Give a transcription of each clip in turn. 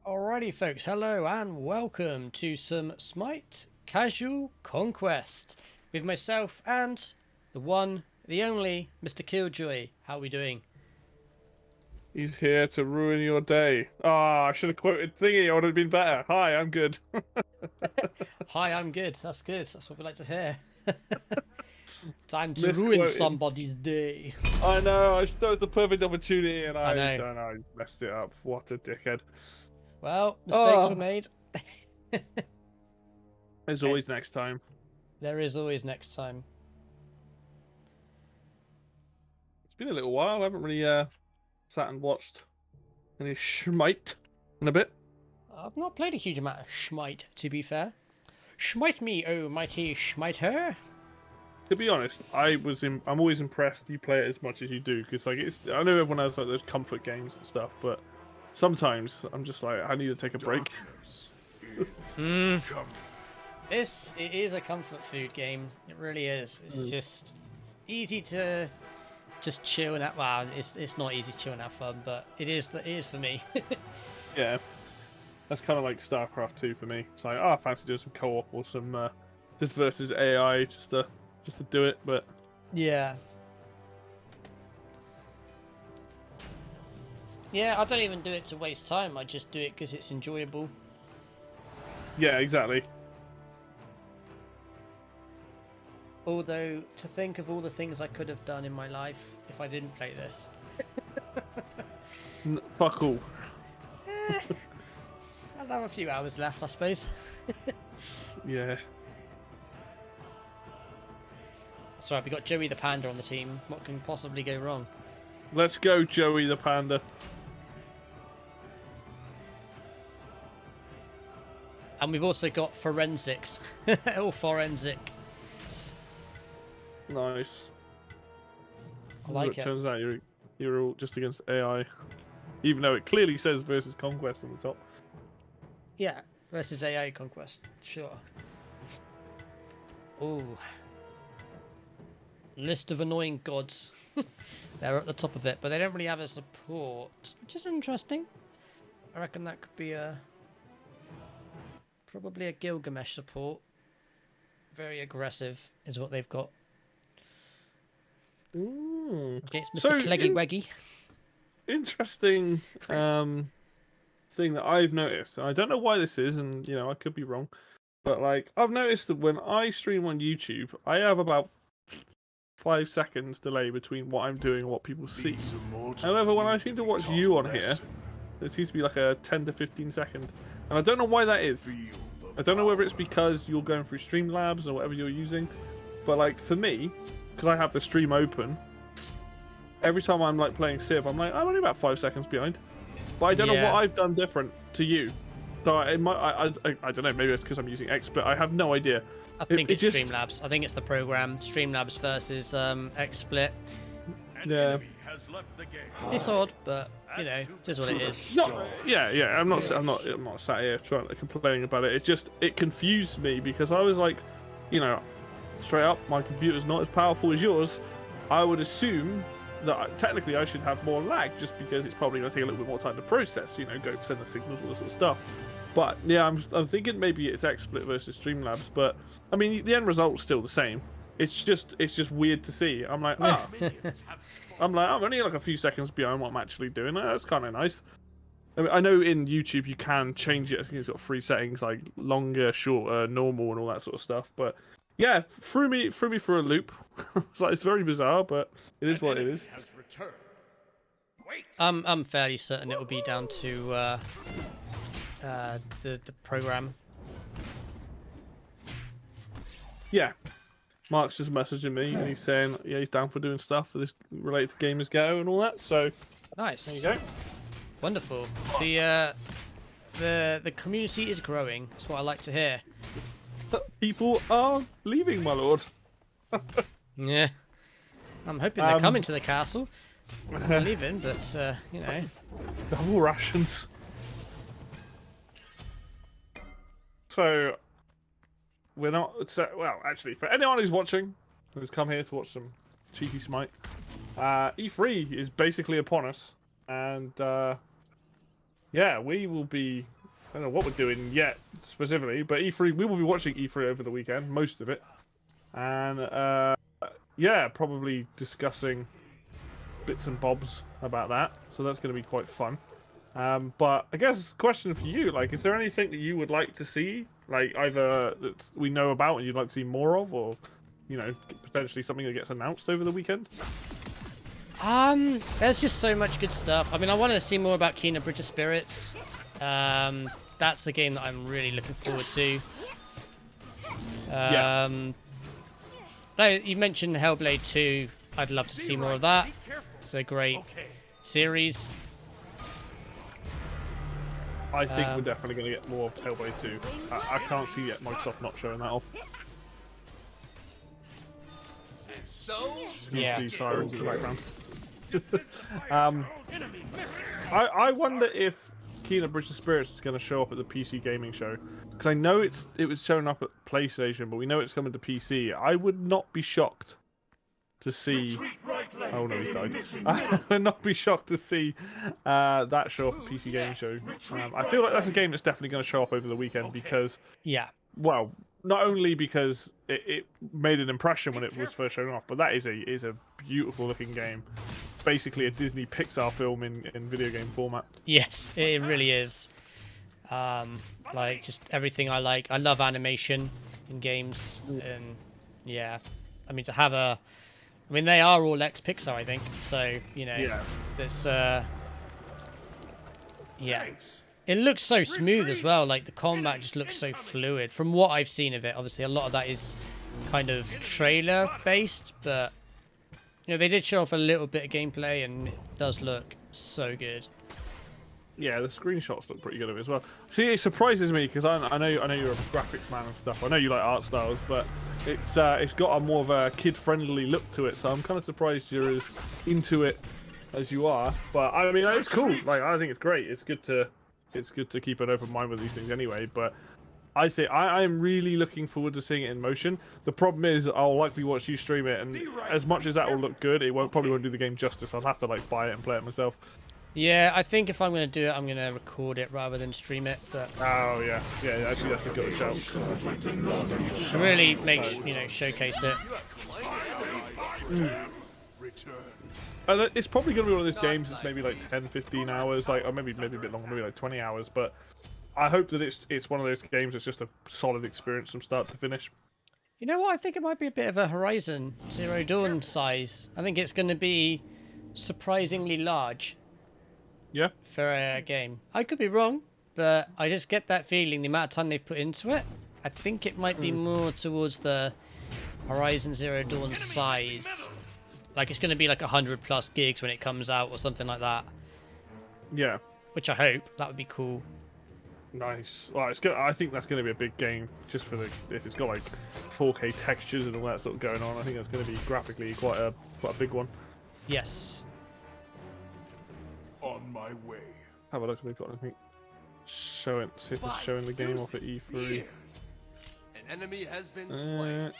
Alrighty folks, hello and welcome to some Smite Casual Conquest with myself and the one, the only Mr. Killjoy. How are we doing? He's here to ruin your day. Ah, I should have quoted Thingy, it would have been better. Hi, I'm good. Hi, I'm good. That's good. That's what we like to hear. Time to ruin Misquoted. somebody's day. I know, I thought it was the perfect opportunity and I know. don't know, I messed it up. What a dickhead. Well, mistakes were Oh, made. there's always next time. There is always next time. It's been a little while, I haven't really sat and watched any Smite in a bit. I've not played a huge amount of Smite, to be fair. Smite me, oh mighty smiter. To be honest, I'm always impressed you play it as much as you do, because like I know everyone has like those comfort games and stuff, but sometimes I'm just like, I need to take a break. It is a comfort food game. It really is. It's just easy to just chill and have. Well, it's not easy to chill and have fun, but it is for me. Yeah, that's kind of like StarCraft 2 for me. It's like, oh, I fancy doing some co-op or some just versus AI, just to do it. But yeah, I don't even do it to waste time. I just do it because it's enjoyable. yeah, exactly. Although, to think of all the things I could have done in my life if I didn't play this. Fuck all. I'll have a few hours left, I suppose. Yeah. That's right, we got Joey the Panda on the team. What can possibly go wrong? Let's go, Joey the Panda. And we've also got forensics. Or forensic. Nice. I like it. Turns out you're all just against AI, even though it clearly says versus Conquest on the top. Yeah, versus AI Conquest. Sure. Ooh. List of annoying gods. They're at the top of it, but they don't really have a support, which is interesting. I reckon that could be probably a Gilgamesh support. Very aggressive is what they've got. Ooh. Against Mr. So, Cleggy Weggy. Interesting thing that I've noticed. I don't know why this is, and you know I could be wrong, but like I've noticed that when I stream on YouTube, I have about 5 seconds delay between what I'm doing and what people see. However, when I seem to watch you on here, it seems to be like a 10 to 15 second, and I don't know why that is. I don't know whether it's because you're going through Streamlabs or whatever you're using, but like for me, because I have the stream open, every time I'm like playing Civ, I'm only about 5 seconds behind. But I don't know what I've done different to you. So I don't know, maybe it's because I'm using XSplit. I have no idea. I think it's Streamlabs. I think it's the program. Streamlabs versus XSplit. Yeah. It's odd, but you know, it is what it is. Yeah. I'm not sat here trying to complaining about it. It confused me because I was like, you know, straight up, my computer's not as powerful as yours. I would assume that technically I should have more lag just because it's probably going to take a little bit more time to process, you know, go send the signals, all this sort of stuff. But yeah, I'm thinking maybe it's XSplit versus Streamlabs, but I mean the end result's still the same. It's just weird to see. I'm like, I'm only like a few seconds behind what I'm actually doing. That's kind of nice. I mean, I know in YouTube you can change it. I think it's got 3 settings like longer, shorter, normal, and all that sort of stuff. But yeah, threw me for a loop. It's very bizarre, but it is what it is. I'm fairly certain it will be down to the program. Yeah, Mark's just messaging me and he's saying yeah he's down for doing stuff for this related to Gamers Go and all that. So nice. there you go. Wonderful. The community is growing. That's what I like to hear. People are leaving, my lord. Yeah. I'm hoping they're coming to the castle. They're leaving, but you know. Double rations. So we're not. Well, actually, for anyone who's watching, who's come here to watch some cheeky Smite, E3 is basically upon us, and yeah, we will be don't know what we're doing yet specifically, but E3, we will be watching E3 over the weekend, most of it, and yeah, probably discussing bits and bobs about that. So that's going to be quite fun. But I guess question for you, like, is there anything that you would like to see, like either that we know about and you'd like to see more of, or you know, potentially something that gets announced over the weekend? There's just so much good stuff. I mean, I want to see more about Kena Bridge of Spirits. That's a game that I'm really looking forward to. You mentioned Hellblade 2. I'd love to see more of that. It's a great series. I think we're definitely going to get more of Hellblade 2. I can't see yet Microsoft not showing that off. So yeah. These sirens in the background. I wonder if Kena Bridge of Spirits is going to show up at the PC gaming show, because I know it was showing up at PlayStation, but we know it's coming to PC. I would not be shocked to see. Oh no, he's died. I would not be shocked to see that show up at PC gaming show. I feel like that's a game that's definitely going to show up over the weekend because, well, not only because it made an impression when it was first shown off, but that is a beautiful looking game. Basically a Disney Pixar film in video game format. Yes, it really is. Like just everything I like. I love animation in games, and yeah, I mean to have a, I mean they are all ex-Pixar, I think. So you know, there's yeah. It looks so smooth as well, like the combat just looks so fluid from what I've seen of it. Obviously a lot of that is kind of trailer based, but you know, they did show off a little bit of gameplay and it does look so good. Yeah, the screenshots look pretty good of it as well. See, it surprises me because I know you're a graphics man and stuff. I know you like art styles, but it's got a more of a kid-friendly look to it, so I'm kind of surprised you're as into it as you are. But I mean, it's cool. Like, I think it's great. It's good to keep an open mind with these things anyway, but I think I am really looking forward to seeing it in motion. The problem is I'll likely watch you stream it, and as much as that will look good, it probably won't do the game justice. I'll have to like buy it and play it myself. Yeah, I think if I'm going to do it, I'm going to record it rather than stream it. But oh yeah, actually that's a good shout. To really showcase it. It's probably going to be one of those games that's maybe like 10-15 hours, like, or maybe a bit longer, maybe like 20 hours. But I hope that it's one of those games that's just a solid experience from start to finish. You know what? I think it might be a bit of a Horizon Zero Dawn size. I think it's going to be surprisingly large. Yeah. For a game. I could be wrong, but I just get that feeling the amount of time they've put into it. I think it might be more towards the Horizon Zero Dawn size. Like it's going to be like 100+ gigs when it comes out or something like that. Yeah. Which I hope. That would be cool. Nice. Well, it's good. I think that's going to be a big game just for if it's got like 4K textures and all that sort of going on. I think that's going to be graphically quite a big one. Yes. On my way. Have a look if they've got anything. See if it's showing the game off at E3. An enemy has been slain.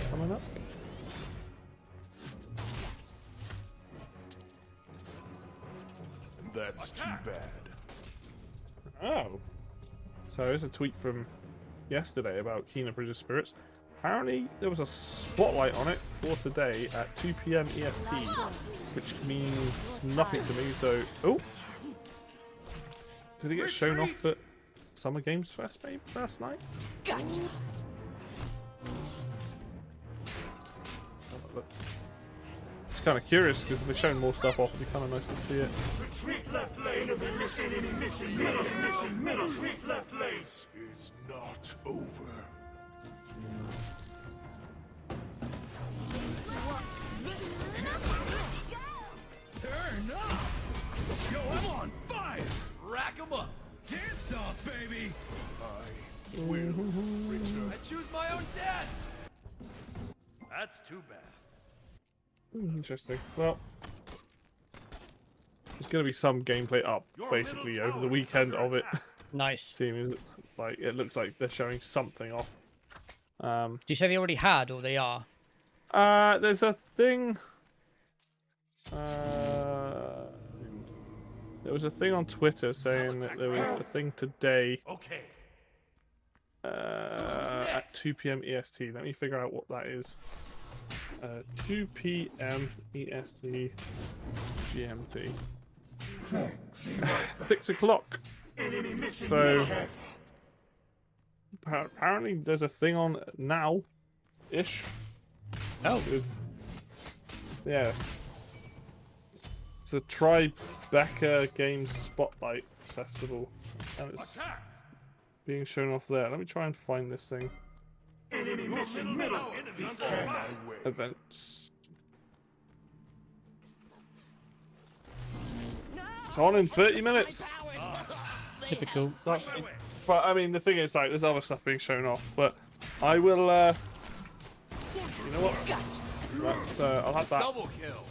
Coming up. That's too bad. Oh. So there's a tweet from yesterday about Kena Bridge of Spirits. Apparently there was a spotlight on it for today at 2 PM EST, which means nothing to me. So, oh, did it get shown off at Summer Games Fest maybe last night? Gotcha. It's kind of curious because they've shown more stuff off. It'd be kind of nice to see it. Retreat left lane. Missing middle. Retreat left lane. This is not over. Turn up! Yo, I'm on fire! Rack 'em up. Dance off, baby! I will return. I choose my own death. That's too bad. Interesting. Well, there's going to be some gameplay up basically over the weekend of it. Nice. Seeing it's like it looks like they're showing something off. Do you say they already had or they are? There's a thing. There was a thing on Twitter saying that there was a thing today Okay. at 2 p.m. EST. Let me figure out what that is. 2 p.m. EST GMT. 6 o'clock. So apparently there's a thing on now-ish. Oh. Yeah. It's a Tribeca Games Spotlight Festival. And it's being shown off there. Let me try and find this thing. Enemy missing middle. Events. It's on in 30 minutes. Typical. But I mean, the thing is, like, there's other stuff being shown off. But I will. You know what? That's, I'll have that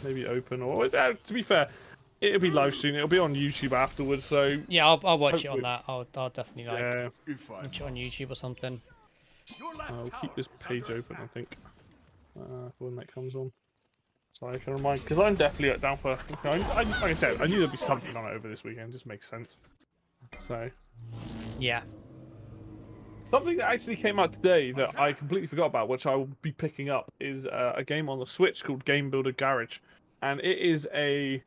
maybe open, or to be fair, it'll be live streamed. It'll be on YouTube afterwards. So Yeah, I'll watch it on that. I'll definitely yeah, watch it on YouTube or something. I'll keep this page open. I think for when that comes on, so I can remind, because I'm definitely down for. Like I said, I knew there'd be something on it over this weekend. It just makes sense. So Yeah. something that actually came out today that I completely forgot about, which I will be picking up, is a game on the Switch called Game Builder Garage, and it's a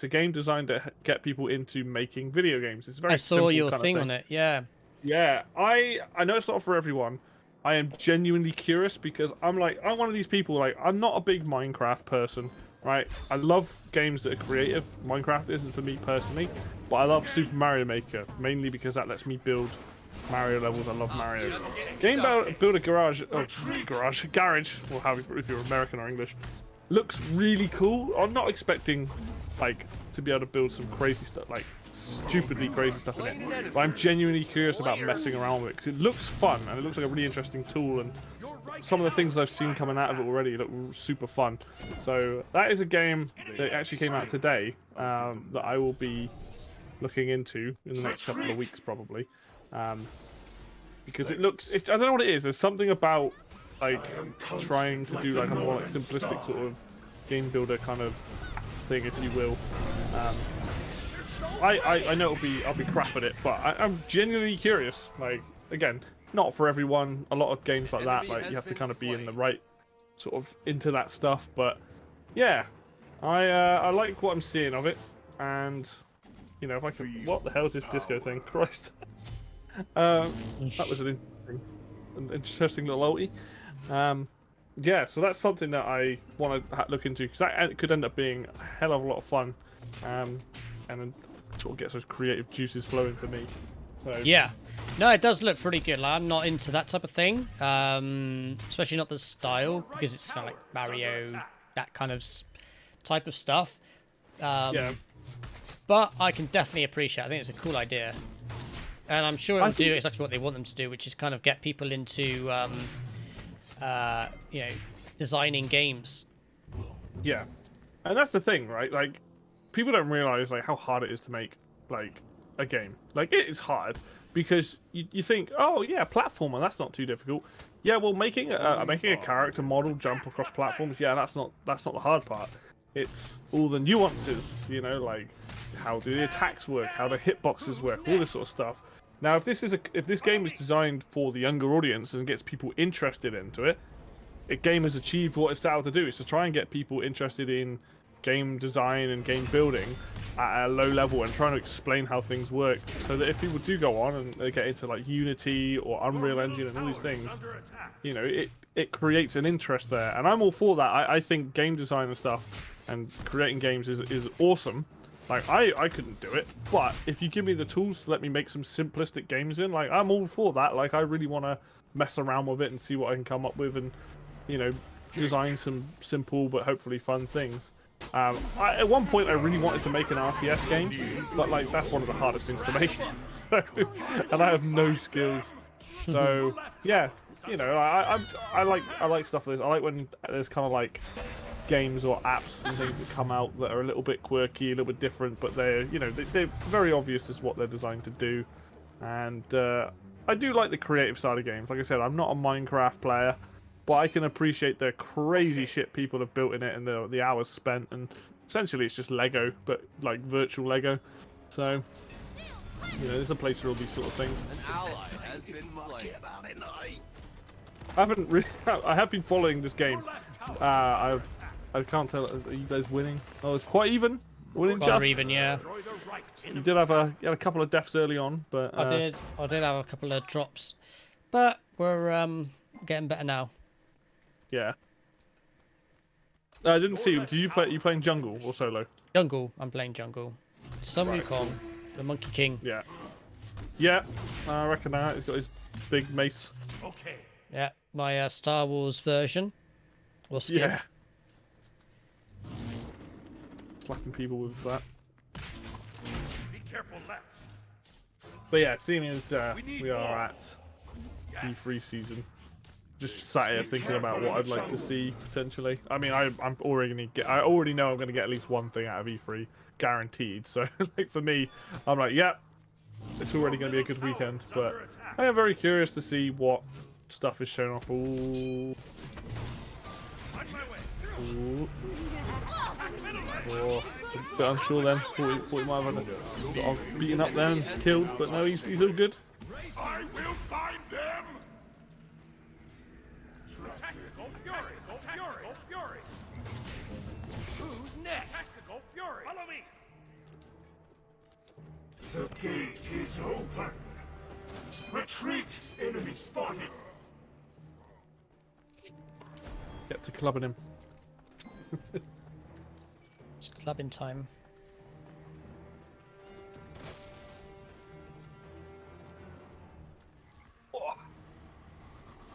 game designed to get people into making video games. It's very I saw simple your kind of thing on it. Yeah. Yeah, I know it's not for everyone. I am genuinely curious because I'm one of these people, like, I'm not a big Minecraft person, right? I love games that are creative. Minecraft isn't for me personally, but I love Super Mario Maker, mainly because that lets me build Mario levels. I love Mario. Game Builder Garage, Garage, or how if you're American or English, looks really cool. I'm not expecting, like, to be able to build some crazy stuff, like stupidly crazy stuff in it, but I'm genuinely curious about messing around with it because it looks fun and it looks like a really interesting tool, and some of the things I've seen coming out of it already look super fun. So that is a game that actually came out today that I will be looking into in the next couple of weeks probably, because it looks, I don't know what it is, there's something about like trying to do like a more like simplistic sort of game builder kind of thing, if you will. I know I'll be crap at it, but I'm genuinely curious. Like, again, not for everyone. A lot of games like that, like, you have to kind of be in the right sort of into that stuff. But yeah, I like what I'm seeing of it, and you know, if I can, what the hell is this disco thing? Christ, that was an interesting little ulti. Yeah, so that's something that I want to look into because that could end up being a hell of a lot of fun, and then sort of gets those creative juices flowing for me. So Yeah. No, it does look pretty good. Like, I'm not into that type of thing, especially not the style, because it's kind of like Mario, that kind of type of stuff. yeah, But I can definitely appreciate it. I think it's a cool idea. And I'm sure it'll do exactly what they want them to do, which is kind of get people into, you know, designing games. yeah, and that's the thing, right? Like, people don't realize like how hard it is to make like a game. Like, it is hard because you think, oh yeah, platformer, that's not too difficult. Yeah, well, making a character model jump across platforms, yeah, that's not the hard part. It's all the nuances, you know, like how do the attacks work, how the hitboxes work, all this sort of stuff. Now, if this game is designed for the younger audience and gets people interested into it, the game has achieved what it's set out to do. It's to try and get people interested in game design and game building at a low level and trying to explain how things work, so that if people do go on and they get into like Unity or Unreal Engine and all these things, you know, it creates an interest there, and I'm all for that. I think game design and stuff and creating games is awesome. Like, I couldn't do it, but if you give me the tools to let me make some simplistic games in, like, I'm all for that. Like, I really want to mess around with it and see what I can come up with and, you know, design some simple but hopefully fun things. At one point I really wanted to make an RTS game, but like, that's one of the hardest things to make. And I have no skills. So yeah, you know, I like stuff like this. I like when there's kind of like games or apps and things that come out that are a little bit quirky, a little bit different, but they're very obvious as what they're designed to do. And I do like the creative side of games. Like I said, I'm not a Minecraft player, but I can appreciate the crazy shit people have built in it and the hours spent. And essentially, it's just Lego, but like virtual Lego. So, you know, there's a place for all these sort of things. An ally has been slain. I haven't really. I have been following this game. I can't tell. Are you guys winning? Oh, it's quite even. Winning Rather just. even, yeah. You did have you had a couple of deaths early on, but I did have a couple of drops, but we're getting better now. Yeah. I didn't see. Did you play? You playing jungle or solo? Jungle. I'm playing jungle. Sun Wukong, the Monkey King. Yeah. Yeah. I reckon that. He's got his big mace. Okay. Yeah, my Star Wars version. Or skin. Yeah. Slapping people with that. Be careful left. But yeah, seeing as we are at E3 season, just sat here thinking about what I'd like to see potentially. I mean, I'm already gonna get. I already know I'm gonna get at least one thing out of E3, guaranteed. So like for me, I'm like, yeah, it's already gonna be a good weekend. But I am very curious to see what stuff is shown off. Ooh. Ooh. Oh, a bit unsure then. Thought he might have got beaten up then, killed, but no, he's all good. I will find them. Tactical fury. Go fury. Go fury. Who's next? Tactical fury. Follow me. The gate is open. Retreat. Enemy spotted. Get to clubbing him. It's clubbing time.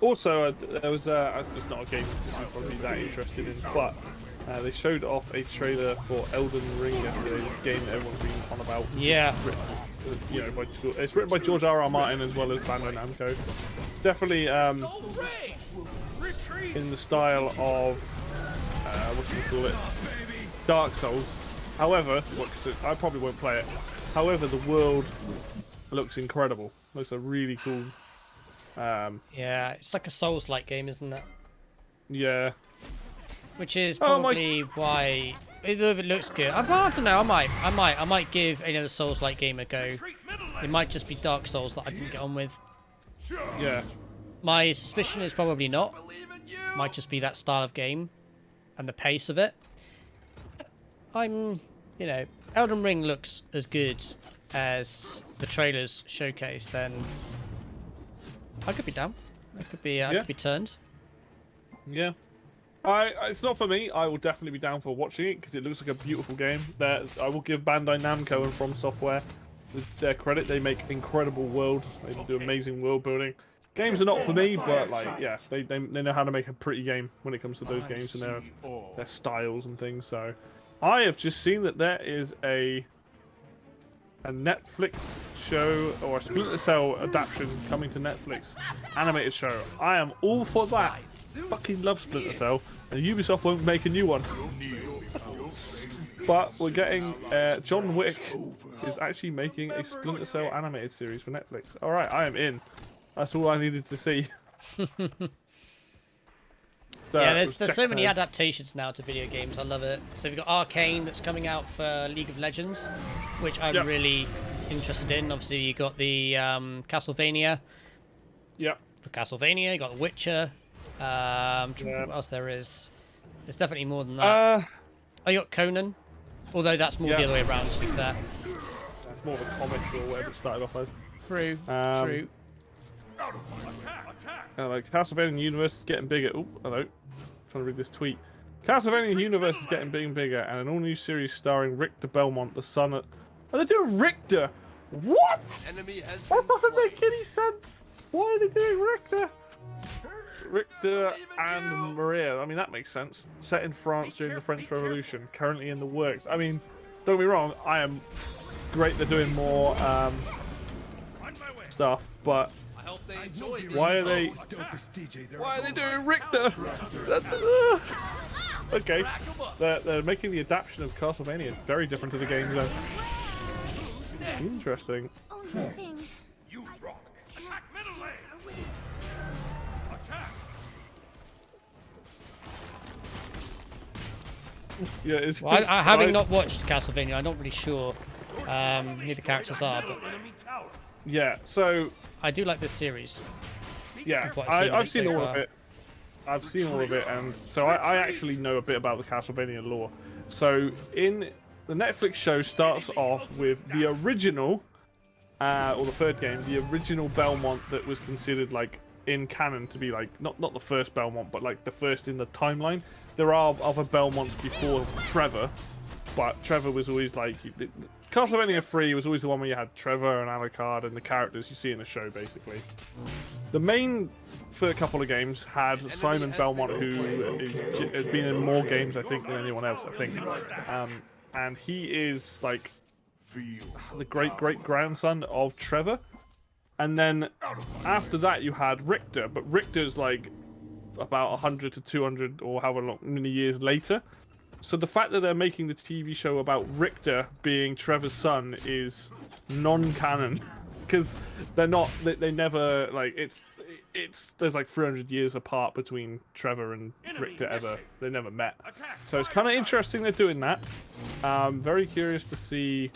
Also, there was it's not a game I'm probably that interested in, but they showed off a trailer for Elden Ring yesterday, this game that everyone's been on about. Yeah. You know, it's written by George R.R. Martin as well as Bandai Namco. It's definitely in the style of what do you call it? Dark Souls. However, I probably won't play it. However, the world looks incredible. Looks a really cool. Yeah, it's like a Souls-like game, isn't it? Yeah. Which is probably why, although it looks good, I don't know. I might give another Souls-like game a go. It might just be Dark Souls that I didn't get on with. Yeah. My suspicion is probably not. Might just be that style of game and the pace of it. You know, Elden Ring looks as good as the trailers showcase. Then I could be down. I could be turned. Yeah. It's not for me. I will definitely be down for watching it because it looks like a beautiful game. I will give Bandai Namco and From Software their credit. They make incredible world. They do amazing world building. Games are not for me, but like, yeah, they know how to make a pretty game when it comes to those games and their styles and things. So, I have just seen that there is a Netflix show or a Splinter Cell adaptation coming to Netflix, animated show. I am all for that. Fucking love Splinter Cell, and Ubisoft won't make a new one. But we're getting John Wick is actually making a Splinter Cell animated series for Netflix. All right, I am in. That's all I needed to see. Yeah, there's so many adaptations now to video games. I love it. So we've got Arcane that's coming out for League of Legends, which I'm really interested in. Obviously, you got the Castlevania. Yeah. For Castlevania, you got The Witcher. What else there is? There's definitely more than that. Oh, you got Conan, although that's more the other way around. To be fair, that's more of a comic or whatever it started off as. True. True. Like Castlevania Universe is getting bigger. Oh, hello. Trying to read this tweet. Castlevania Universe is getting bigger, and an all-new series starring Richter Belmont, the son of. Oh, they're doing Richter. What? That doesn't make any sense. Why are they doing Richter? Richter and Maria. I mean, that makes sense. Set in France during the French Revolution. Currently in the works. I mean, don't get me wrong. I am great. They're doing more stuff, but. Why are they doing Richter? Okay, they're making the adaptation of Castlevania very different to the game though. Interesting. You rock. Attack middle lane. Attack. Yeah, it's. Well, having not watched Castlevania, I'm not really sure who the characters are, but Yeah. So I do like this series. yeah, What I've I've seen seen all so of far. it. I've seen all of it, and so I actually know a bit about the Castlevania lore. So in the Netflix show starts off with the original, or the third game, the original Belmont that was considered like in canon to be like not the first Belmont, but like the first in the timeline. There are other Belmonts before Trevor, but Trevor was always like Castlevania 3 was always the one where you had Trevor and Alucard and the characters you see in the show, basically. The main for a couple of games had Simon Belmont, who has been in more games, I think, than anyone else, I think. And he is like the great-great-grandson of Trevor. And then after that, you had Richter, but Richter's like about 100 to 200 or however long, many years later. So the fact that they're making the TV show about Richter being Trevor's son is non-canon, because they're not. They never like it's. There's like 300 years apart between Trevor and Richter ever. They never met. So it's kind of interesting they're doing that. Very curious to see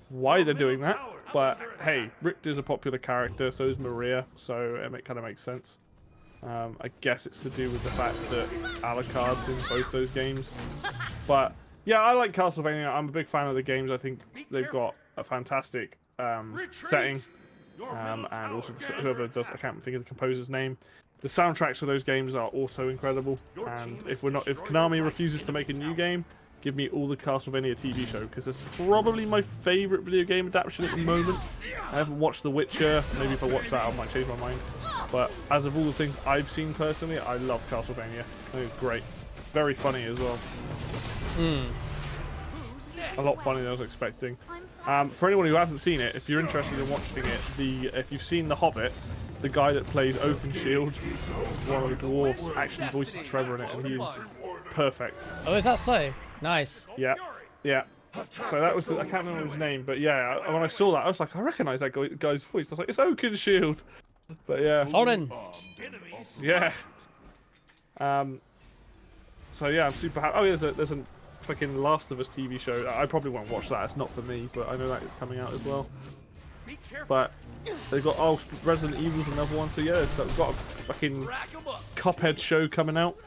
why they're doing that. But hey, Richter's a popular character, so is Maria, so it kind of makes sense. I guess it's to do with the fact that Alucard's in both those games. But yeah, I like Castlevania. I'm a big fan of the games. I think they've got a fantastic setting. And also whoever does, I can't think of the composer's name. The soundtracks for those games are also incredible. And if Konami refuses to make a new game, give me all the Castlevania TV show, because it's probably my favorite video game adaptation at the moment. I haven't watched The Witcher. Maybe if I watch that, I might change my mind. But as of all the things I've seen personally, I love Castlevania. I think it's great. Very funny as well. A lot funnier than I was expecting. For anyone who hasn't seen it, if you're interested in watching it, if you've seen The Hobbit, the guy that plays Oakenshield, one of the dwarves, actually voices Trevor in it, and he is perfect. Oh, is that so? Nice. Yeah, yeah. So that was I can't remember his name, but yeah, when I saw that, I was like, I recognise that guy's voice. I was like, it's Oakenshield. But yeah. Thorin. Yeah. So yeah, I'm super happy. Oh, yeah, there's a fucking Last of Us TV show. I probably won't watch that. It's not for me, but I know that is coming out as well. But they've got Resident Evil's another one. So yeah, they've got a fucking Cuphead show coming out.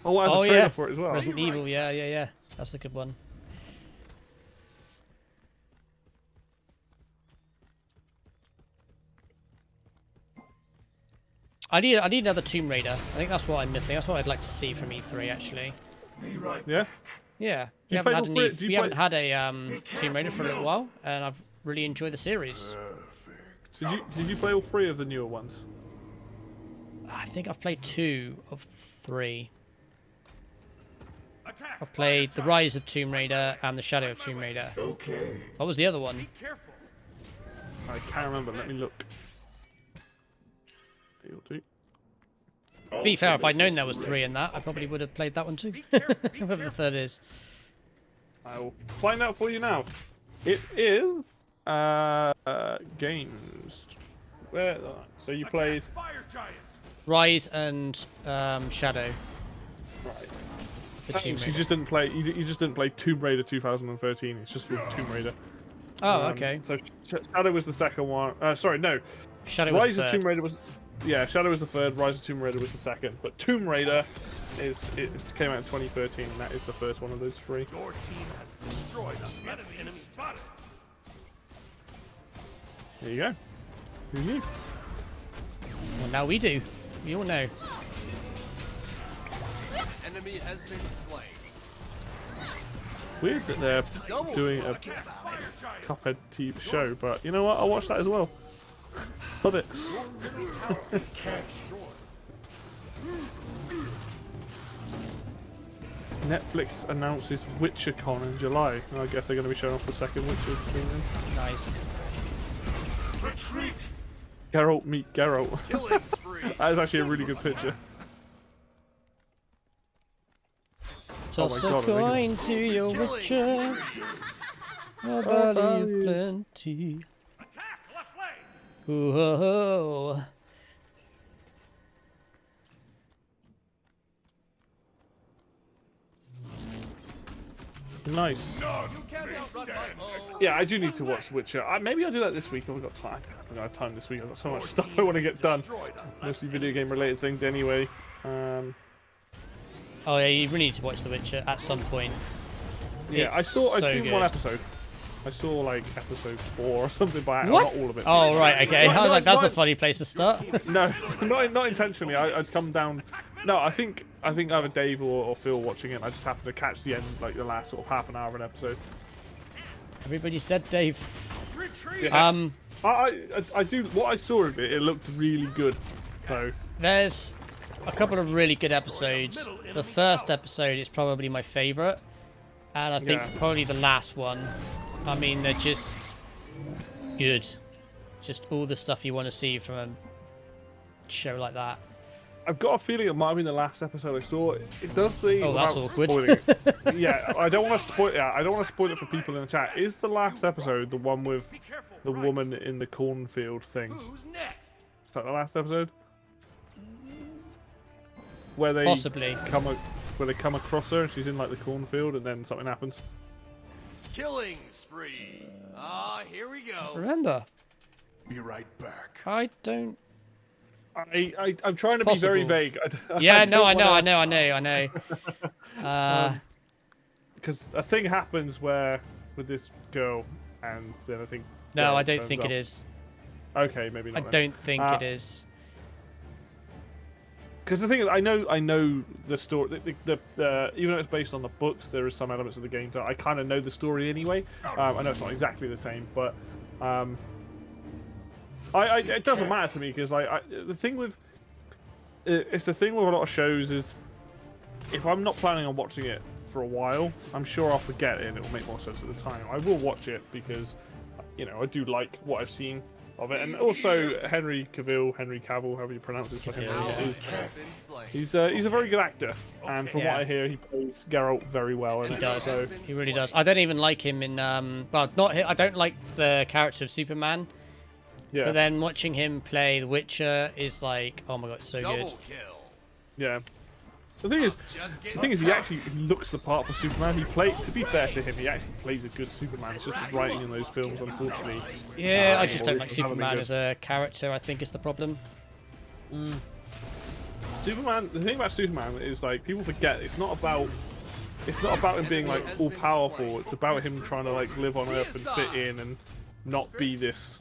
Oh, I have a trailer for it as well. Resident Evil, yeah. That's a good one. I need another Tomb Raider. I think that's what I'm missing. That's what I'd like to see from E3, actually. Yeah. Yeah. We haven't had a Tomb Raider for a little while, and I've really enjoyed the series. Did you play all 3 of the newer ones? I think I've played 2 of 3. I've played The Rise of Tomb Raider and The Shadow of Tomb Raider. Okay. What was the other one? I can't remember. Let me look. To be fair, if I'd known there was 3 in that, I probably would have played that one too. Whoever the third is. I will find out for you now. It is games. Where? So you played Rise and Shadow. Right. The Tomb Raider. You just didn't play. You just didn't play Tomb Raider 2013. It's just called Tomb Raider. Oh, okay. So Shadow was the second one. Sorry, no. Shadow Rise was the of third. Tomb Raider was. Yeah, Shadow was the third. Rise of Tomb Raider was the second. But Tomb Raider it came out in 2013, and that is the first one of those 3. Your team has destroyed an enemy spotted. There you go. Who knew? Well, now we do. We all know. Enemy has been slain. Weird that they're doing a Cuphead TV show, but you know what? I'll watch that as well. Love it. Netflix announces WitcherCon in July. I guess they're going to be showing off the second Witcher screen then. Nice. Retreat. Geralt meet Geralt. Killing spree. That is actually a really good picture. Toss my a God, coin to your witcher. A body of plenty. Attack left lane. Whoa. Nice. Yeah, I do need to watch Witcher. Maybe I'll do that this week. I've got time. I don't have time this week. I've got so much stuff I want to get done. Mostly video game related things anyway. Oh yeah, you really need to watch The Witcher at some point. Yeah, It's I've seen good. one episode. I saw like episode 4 or something by What? not all of it. Oh right, okay. I was like, that's a not- funny place to start. No, not intentionally. I'd come down. No, I think either Dave or Phil watching it. I just happened to catch the end, like the last sort of half an hour of an episode. Everybody's dead, Dave. Yeah. I do. What I saw of it, it looked really good. So There's a couple of really good episodes. The first episode is probably my favourite, and I think Yeah. probably the last one. I mean, they're just good. Just all the stuff you want to see from a show like that. I've got a feeling it might have been the last episode I saw. It does the. Oh, that's without awkward. spoiling it. Yeah, I don't want to spoil. Yeah, I don't want to spoil it for people in the chat. Is the last episode the one with the woman in the cornfield thing? Who's next? Is that the last episode? Where they Possibly. where they come across her and she's in like the cornfield and then something happens. Killing spree. Here we go. Remember, Be right back. I don't. I'm trying to be very Possible. vague. Yeah, no, I know. Because a thing happens where with this girl, and then I think. No, Dale I don't turns think up. it is. Okay, maybe I not. then. don't think it is. Because the thing is, I know the story. Even though it's based on the books, there is some elements of the game that I kind of know the story anyway. I know it's not exactly the same, but it doesn't matter to me because the thing with it's the thing with a lot of shows is if I'm not planning on watching it for a while, I'm sure I'll forget it and it will make more sense at the time. I will watch it because I do like what I've seen of it, and also Henry Cavill, however you pronounce his fucking name, Has been slain. he's a very good actor, and from Yeah. what I hear, he plays Geralt very well. He In it, does. so He really does. I don't even like him in well, not I don't like the character of Superman, yeah, but then watching him play The Witcher is like, oh my god, it's so Double good. kill. yeah. The thing is, Just the thing is, he actually looks the part for Superman. To be fair to him, he actually plays a good Superman. It's just the writing in those films, unfortunately. Yeah, I just don't Always like haven't been Superman good. as a character. I think is the problem. Superman. The thing about Superman is like people forget it's not about him being like all powerful. It's about him trying to like live on Earth and fit in and not be this.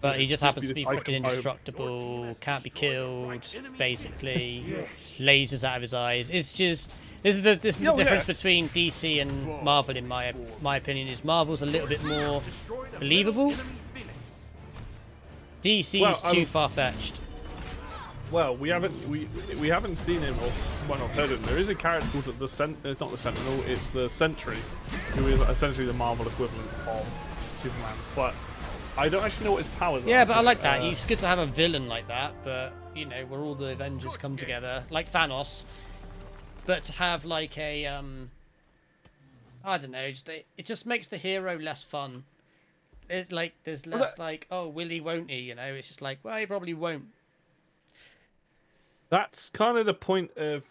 But he just happens to be this fucking icon. indestructible, can't be killed, basically, lasers out of his eyes. It's just this is the Oh, difference yeah. between DC and Marvel in my opinion. Is Marvel's a little bit more believable. DC's Well, too far fetched. Well, we haven't seen him or well not heard of him. There is a character called it's not the Sentinel, it's the Sentry, who is essentially the Marvel equivalent of Superman. But I don't actually know what his powers are. Yeah, but I like that. It's good to have a villain like that, but where all the Avengers come together, like Thanos. But to have like a I don't know, it just makes the hero less fun. It's like there's less like, oh, will he, won't he? It's just like, well, he probably won't. That's kind of the point of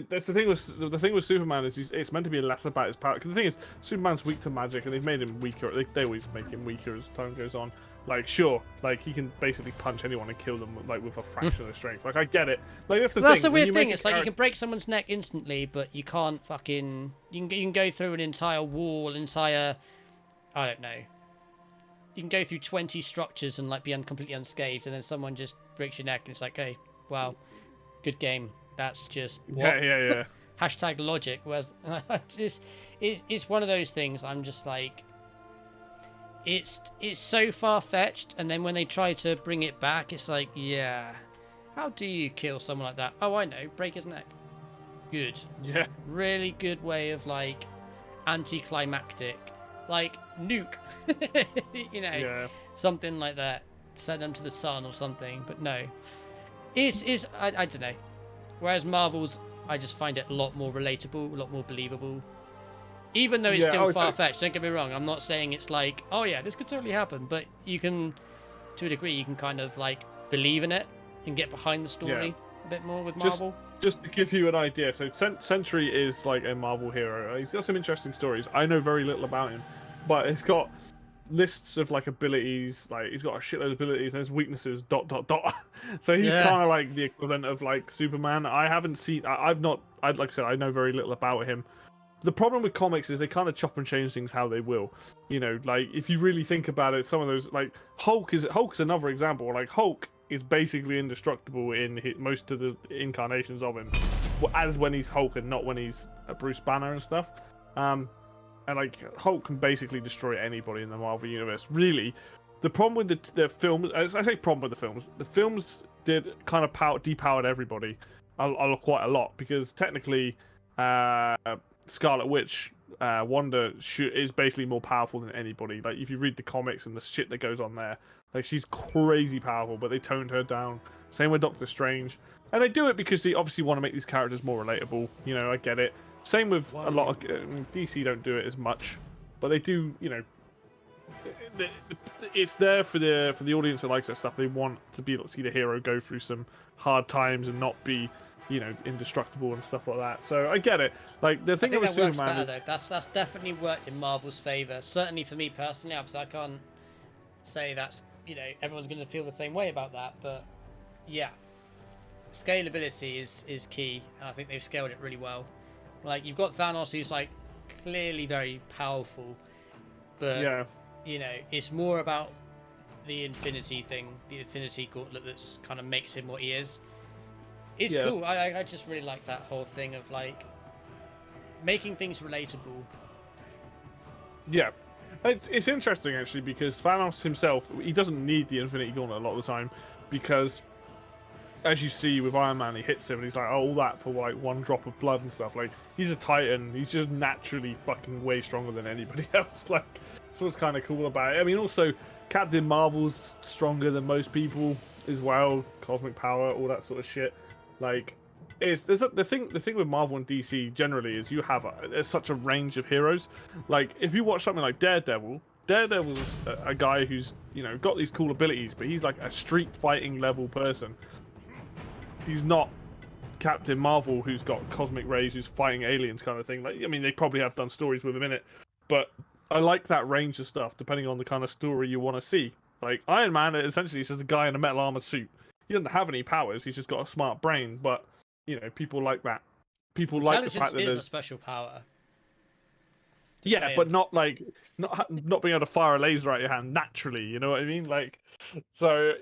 that's the thing with Superman is it's meant to be less about his power. Because the thing is, Superman's weak to magic, and they've made him weaker. They always make him weaker as time goes on. Like, sure, like he can basically punch anyone and kill them like with a fraction of their strength. Like, I get it. Like that's the Well, that's thing. the When weird you thing. make a It's like you character- can break someone's neck instantly, but you can't fucking. You can go through an entire wall, I don't know. You can go through 20 structures and like be completely unscathed, and then someone just breaks your neck, and it's like, hey, wow, good game. That's just what? Yeah. Hashtag logic. Whereas it's one of those things. I'm just like, it's so far fetched, and then when they try to bring it back, it's like, yeah, how do you kill someone like that? Oh, I know, break his neck. Good, Yeah. really good way of like anticlimactic, like nuke, Yeah. something like that, send them to the sun or something. But no, it's I don't know. Whereas Marvel's, I just find it a lot more relatable, a lot more believable. Even though it's Yeah, I still would say- far-fetched, don't get me wrong. I'm not saying it's like, oh yeah, this could totally happen. But you can, to a degree, you can kind of like believe in it and get behind the story a bit more with Just- Marvel. just to give you an idea, so Sentry is like a Marvel hero. He's got some interesting stories. I know very little about him, but it's got lists of like abilities. Like he's got a shitload of abilities, and his weaknesses ... So he's kind of like the equivalent of like Superman. I haven't seen. I've not. Like I said, I know very little about him. The problem with comics is they kind of chop and change things how they will. You know, like if you really think about it, some of those like Hulk's another example. Like Hulk is basically indestructible in most of the incarnations of him, as when he's Hulk and not when he's Bruce Banner and stuff. And like Hulk can basically destroy anybody in the Marvel universe. Really, the problem with the films, I say problem with the films did kind of depowered everybody quite a lot, because technically Scarlet Witch, Wanda is basically more powerful than anybody. Like if you read the comics and the shit that goes on there, like she's crazy powerful, but they toned her down. Same with Doctor Strange, and they do it because they obviously want to make these characters more relatable. You know, I get it. Same with a lot of DC don't do it as much, but they do. You know, it's there for the audience that likes that stuff. They want to be able to see the hero go through some hard times and not be, you know, indestructible and stuff like that. So I get it. Like the thing I think with that works Superman, better, though. That's definitely worked in Marvel's favor. Certainly for me personally, obviously I can't say that's, you know, everyone's going to feel the same way about that, but yeah, scalability is key, and I think they've scaled it really well. Like you've got Thanos, who's like clearly very powerful, but yeah, you know, it's more about the Infinity thing, the Infinity Gauntlet, that's kind of makes him what he is. It's cool. I just really like that whole thing of like making things relatable. Yeah, it's interesting actually, because Thanos himself, he doesn't need the Infinity Gauntlet a lot of the time, because as you see with Iron Man, he hits him and he's like, oh, all that for like one drop of blood and stuff. Like he's a Titan, he's just naturally fucking way stronger than anybody else. Like that's what's kind of cool about it. I mean, also Captain Marvel's stronger than most people as well, cosmic power, all that sort of shit. Like, the thing with Marvel and DC generally is you have there's such a range of heroes. Like, if you watch something like Daredevil's a guy who's, you know, got these cool abilities, but he's like a street fighting level person. He's not Captain Marvel, who's got cosmic rays, who's fighting aliens kind of thing. Like, I mean, they probably have done stories with him in it, but I like that range of stuff depending on the kind of story you want to see. Like Iron Man, essentially, is just a guy in a metal armored suit. He doesn't have any powers. He's just got a smart brain. But you know, people like that. People like the fact that there's a special power. Yeah, but not like not being able to fire a laser at your hand naturally. You know what I mean? Like, so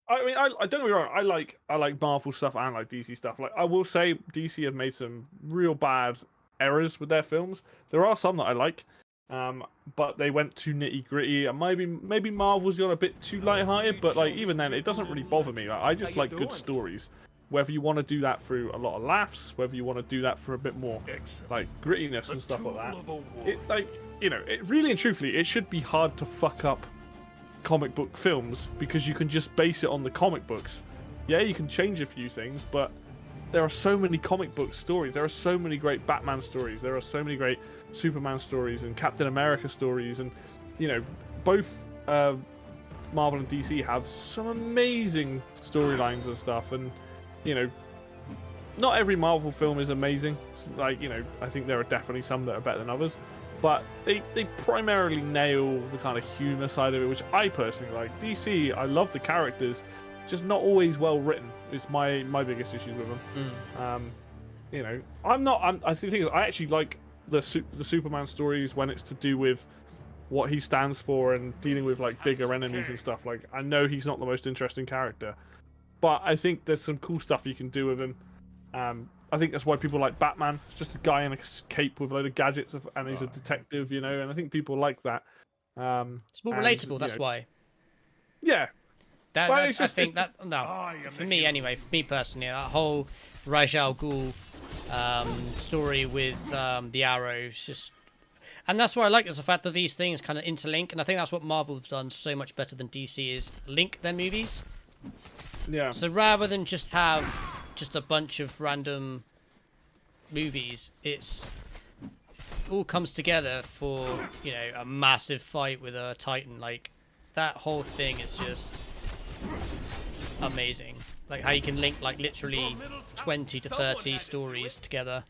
I mean, I don't get me wrong. I like Marvel stuff and like DC stuff. Like, I will say DC have made some real bad errors with their films. There are some that I like. But they went too nitty gritty, and maybe Marvel's got a bit too lighthearted. But like even then, it doesn't really bother me. Like, I just like good stories. Whether you want to do that through a lot of laughs, whether you want to do that for a bit more like grittiness and stuff like that. It, like, you know, it really and truthfully, it should be hard to fuck up comic book films, because you can just base it on the comic books. Yeah, you can change a few things, but there are so many comic book stories. There are so many great Batman stories. There are so many great Superman stories and Captain America stories, and you know, both Marvel and DC have some amazing storylines and stuff. And you know, not every Marvel film is amazing. Like, you know, I think there are definitely some that are better than others, but they primarily nail the kind of humor side of it, which I personally like. DC, I love the characters, just not always well written. Is my biggest issue with them. You know, I see the thing is, I actually like the Superman stories when it's to do with what he stands for and dealing with like bigger enemies and stuff. Like, I know he's not the most interesting character, but I think there's some cool stuff you can do with him. I think that's why people like Batman. It's just a guy in a cape with a load of gadgets, and he's a detective, you know. And I think people like that. It's more relatable. That's why. Yeah. For me anyway, for me personally, that whole Ra's al Ghul story with the arrows, just, and that's what I like, is the fact that these things kind of interlink, and I think that's what Marvel have done so much better than DC, is link their movies. Yeah. So rather than just have just a bunch of random movies, it's all comes together for, you know, a massive fight with a Titan. Like, that whole thing is just amazing. like how you can link like literally 20 to 30 stories together,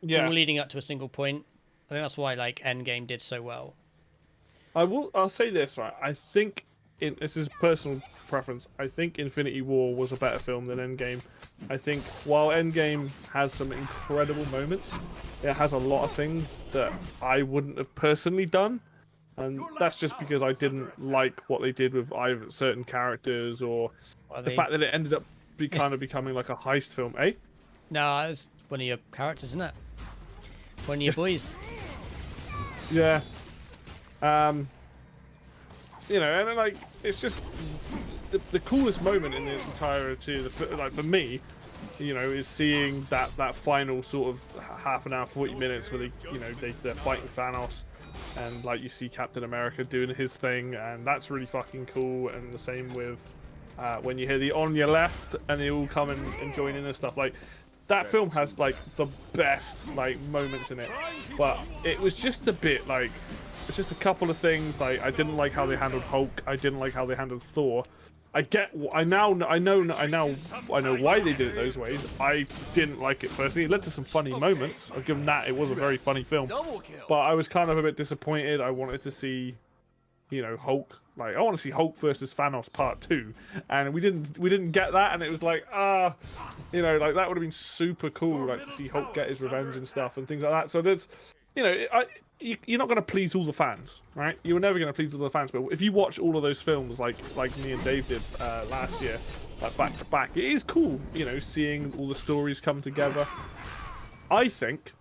Yeah. all leading up to a single point. I think that's why like Endgame did so well. I'll say this, right? I think this is personal preference. I think Infinity War was a better film than Endgame. I think while Endgame has some incredible moments, it has a lot of things that I wouldn't have personally done. And that's just because I didn't like what they did with either certain characters or the fact that it ended up kind of becoming like a heist film, eh? No, it's one of your characters, isn't it? One of your boys. Yeah. You know, and like it's just the coolest moment in the entirety of the, like for me, you know, is seeing that final sort of half an hour, 40 minutes where they're fighting Thanos, and like you see Captain America doing his thing, and that's really fucking cool. And the same with when you hear the "on your left" and they all come and join in and stuff. Like that film has like the best like moments in it, but it was just a bit like. It's just a couple of things. Like I didn't like how they handled Hulk. I didn't like how they handled Thor. I know why they did it those ways. I didn't like it personally. It led to some funny moments. I'll give them that. It was a very funny film. But I was kind of a bit disappointed. I wanted to see, you know, Hulk. Like I want to see Hulk versus Thanos Part 2, and we didn't get that. And it was like you know, like that would have been super cool. Like to see Hulk get his revenge and stuff and things like that. So there's, you know, you're not going to please all the fans, right? You're never going to please all the fans. But if you watch all of those films, like me and Dave did last year, like back to back, it is cool, you know, seeing all the stories come together. I think,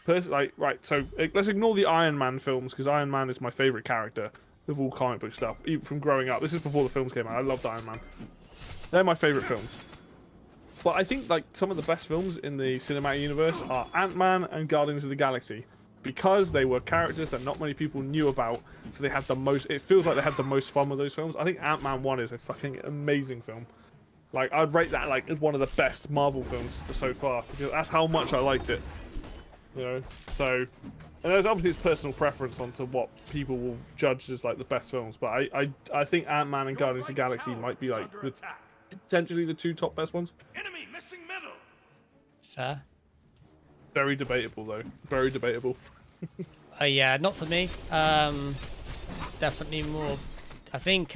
right. So let's ignore the Iron Man films because Iron Man is my favorite character of all comic book stuff, even from growing up. This is before the films came out. I loved Iron Man. They're my favorite films. But I think like some of the best films in the cinematic universe are Ant-Man and Guardians of the Galaxy. Because they were characters that not many people knew about, so they had the most. It feels like they had the most fun with those films. I think Ant-Man 1 is a fucking amazing film. Like I'd rate that like as one of the best Marvel films so far because that's how much I liked it. You know, so and there's obviously it's personal preference onto what people will judge as like the best films, but I think Ant-Man and Guardians of the Galaxy might be like potentially the two top best ones. Enemy missing middle. Fair. Very debatable though. Very debatable. Yeah, not for me. Definitely more. I think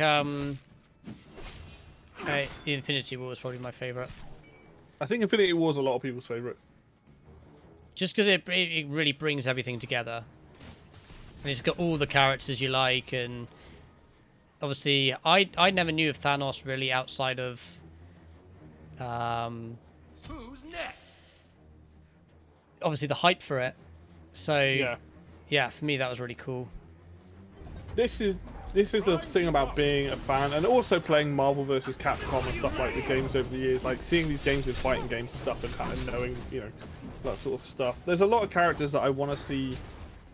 Infinity War is probably my favorite. I think Infinity War is a lot of people's favorite. Just because it really brings everything together. And it's got all the characters you like, and obviously I never knew of Thanos really outside of Who's next? obviously the hype for it. So yeah, for me that was really cool. This is the thing about being a fan and also playing Marvel vs. Capcom and stuff like the games over the years, like seeing these games with fighting games and stuff and kind of knowing, you know, that sort of stuff. There's a lot of characters that I want to see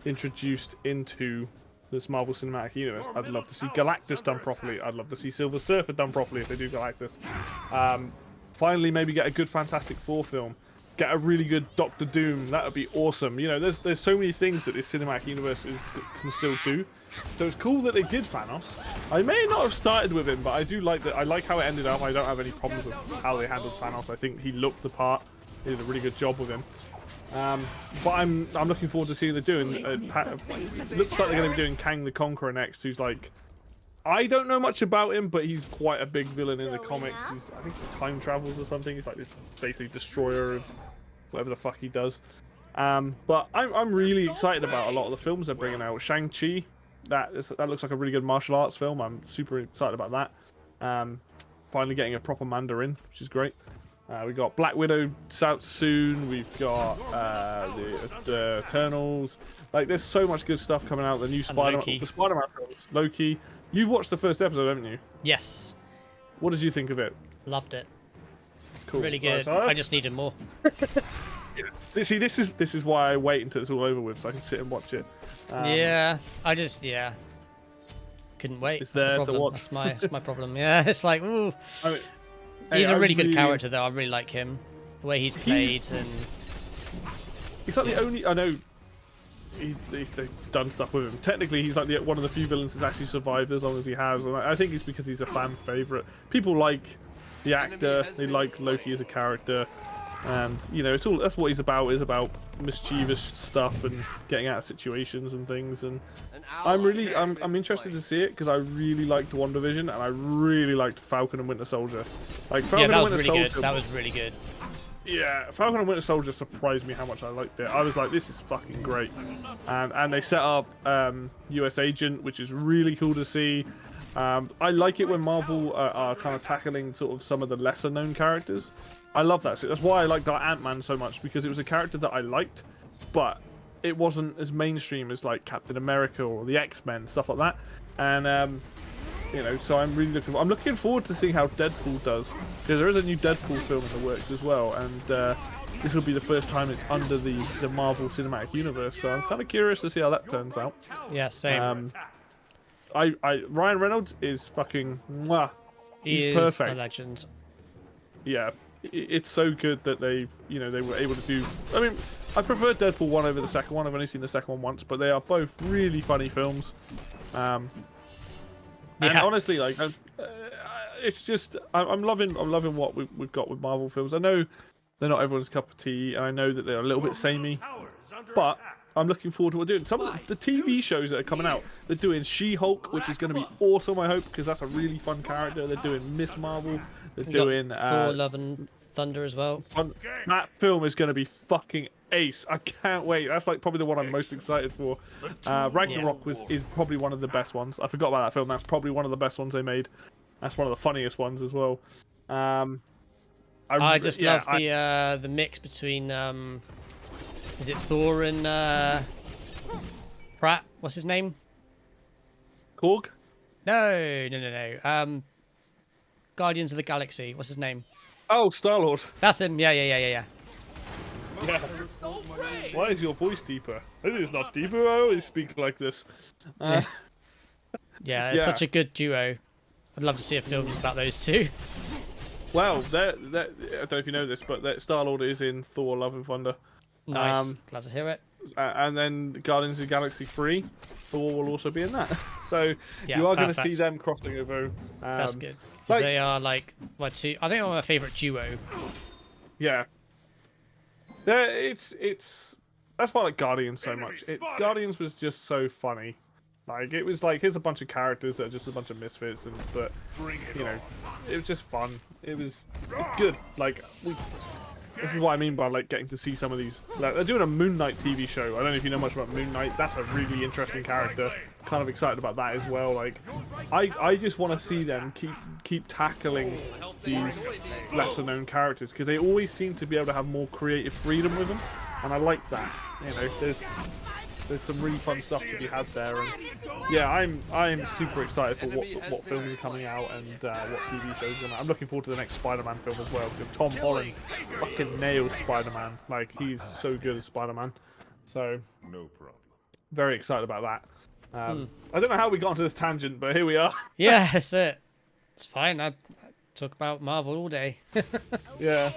introduced into this Marvel Cinematic Universe. I'd love to see Galactus done properly. I'd love to see Silver Surfer done properly if they do Galactus. Finally, maybe get a good Fantastic Four film. Get a really good Doctor Doom. That would be awesome. You know, there's so many things that this cinematic universe can still do. So it's cool that they did Thanos. I may not have started with him, but I do like that. I like how it ended up. I don't have any problems with how they handled Thanos. I think he looked the part. They did a really good job with him. But I'm looking forward to seeing they're doing. It looks like they're going to be doing Kang the Conqueror next, who's like, I don't know much about him, but he's quite a big villain in the comics. I think he time travels or something. He's like this basically destroyer of whatever the fuck he does. But I'm really excited about a lot of the films they're bringing out. Shang-Chi, that looks like a really good martial arts film. I'm super excited about that. Finally getting a proper Mandarin, which is great. We got Black Widow out soon. We've got the Eternals. Like, there's so much good stuff coming out. The new Spider-Man, the Spider-Man films. Loki. You've watched the first episode, haven't you? Yes. What did you think of it? Loved it. Cool. Really good. Right, so I just needed more. See, this is why I wait until it's all over with, so I can sit and watch it. Yeah, I just couldn't wait. It's there to watch. That's my problem. Yeah, it's like, ooh. I mean, He's a really good character, though. I really like him. The way he's played and. He's like the only. I know. They've done stuff with him. Technically, he's like one of the few villains that's actually survived as long as he has. And I think it's because he's a fan favorite. People like the actor. They like Loki as a character, and you know, that's what he's about. Is about mischievous stuff and getting out of situations and things. And I'm interested to see it because I really liked WandaVision and I really liked Falcon and Winter Soldier. Like Falcon that and was Winter really Soldier, good. That was really good. Yeah, Falcon and Winter Soldier surprised me how much I liked it. I was like, this is fucking great. And they set up US Agent, which is really cool to see. I like it when Marvel are kind of tackling sort of some of the lesser known characters. I love that. So that's why I liked Ant-Man so much, because it was a character that I liked, but it wasn't as mainstream as like Captain America or the X-Men, stuff like that. And you know, so I'm looking forward to seeing how Deadpool does, because there is a new Deadpool film in the works as well, and this will be the first time it's under the Marvel Cinematic Universe. So I'm kind of curious to see how that turns out. Yeah, same. Ryan Reynolds is fucking mwah. He's perfect. a legend. Yeah, it's so good that they were able to do. I mean, I prefer Deadpool 1 over the second one. I've only seen the second one once, but they are both really funny films. And honestly, like, it's just I'm loving what we've got with Marvel films. I know they're not everyone's cup of tea, and I know that they're a little bit samey, but I'm looking forward to what they're doing. Some of the TV shows that are coming out, they're doing She-Hulk, which is going to be awesome, I hope, because that's a really fun character. They're doing Miss Marvel. They're doing Thor: Love and Thunder as well. That film is going to be fucking ace. I can't wait. That's like probably the one I'm most excited for. Ragnarok is probably one of the best ones. I forgot about that film. That's probably one of the best ones they made. That's one of the funniest ones as well. I just love the mix between is it Thor and Pratt? What's his name? Korg? No. Guardians of the Galaxy. What's his name? Oh, Star-Lord. That's him. Yeah. Yeah. Why is your voice deeper? It is not deeper. I always speak like this. Yeah, it's such a good duo. I'd love to see a film just about those two. Well, I don't know if you know this, but Star-Lord is in Thor: Love and Thunder. Nice. Glad to hear it. And then Guardians of the Galaxy 3, Thor will also be in that. So yeah, you are going to see them crossing over. That's good. Like, they are like my two. I think they're my favourite duo. Yeah. It's that's why I like Guardians so much. Guardians was just so funny. Like, it was like, here's a bunch of characters that are just a bunch of misfits, but you know, it was just fun. It's good. Like, this is what I mean by like getting to see some of these. Like, they're doing a Moon Knight TV show. I don't know if you know much about Moon Knight. That's a really interesting character. Kind of excited about that as well. Like, I just want to see them keep tackling these lesser known characters, because they always seem to be able to have more creative freedom with them, and I like that. You know, there's some really fun stuff to be had there, and yeah, I'm super excited for what films are coming out and what TV shows are coming out. I'm looking forward to the next Spider-Man film as well, because Tom Holland fucking nails Spider-Man. Like, he's so good as Spider-Man. So No problem. very excited about that. I don't know how we got onto this tangent, but here we are. Yeah, that's it. It's fine. I talk about Marvel all day. Yeah.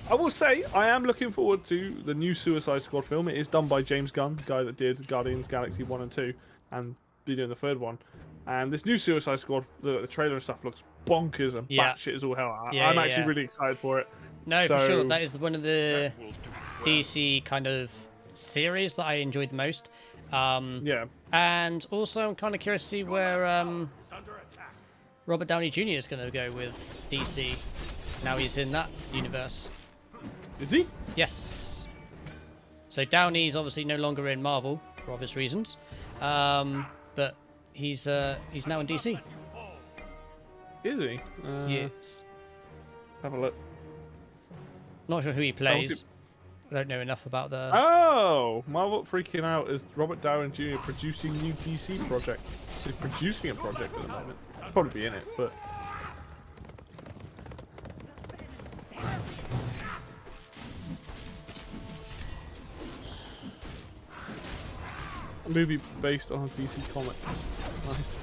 I will say, I am looking forward to the new Suicide Squad film. It is done by James Gunn, the guy that did Guardians Galaxy 1 and 2, and be doing the third one. And this new Suicide Squad, the trailer and stuff looks bonkers and batshit as all hell. I'm actually really excited for it. No, for sure. That is one of the DC kind of series that I enjoyed the most. Yeah. And also, I'm kind of curious to see where Robert Downey Jr. is going to go with DC. Now he's in that universe. Is he? Yes. So Downey's obviously no longer in Marvel for obvious reasons, but he's now in DC. Is he? Yes. Have a look. Not sure who he plays. I don't know enough about the. Oh, Marvel freaking out as Robert Downey Jr. producing new DC project. He's producing a project at the moment. He'll probably be in it, but. A movie based on a DC comic. Nice.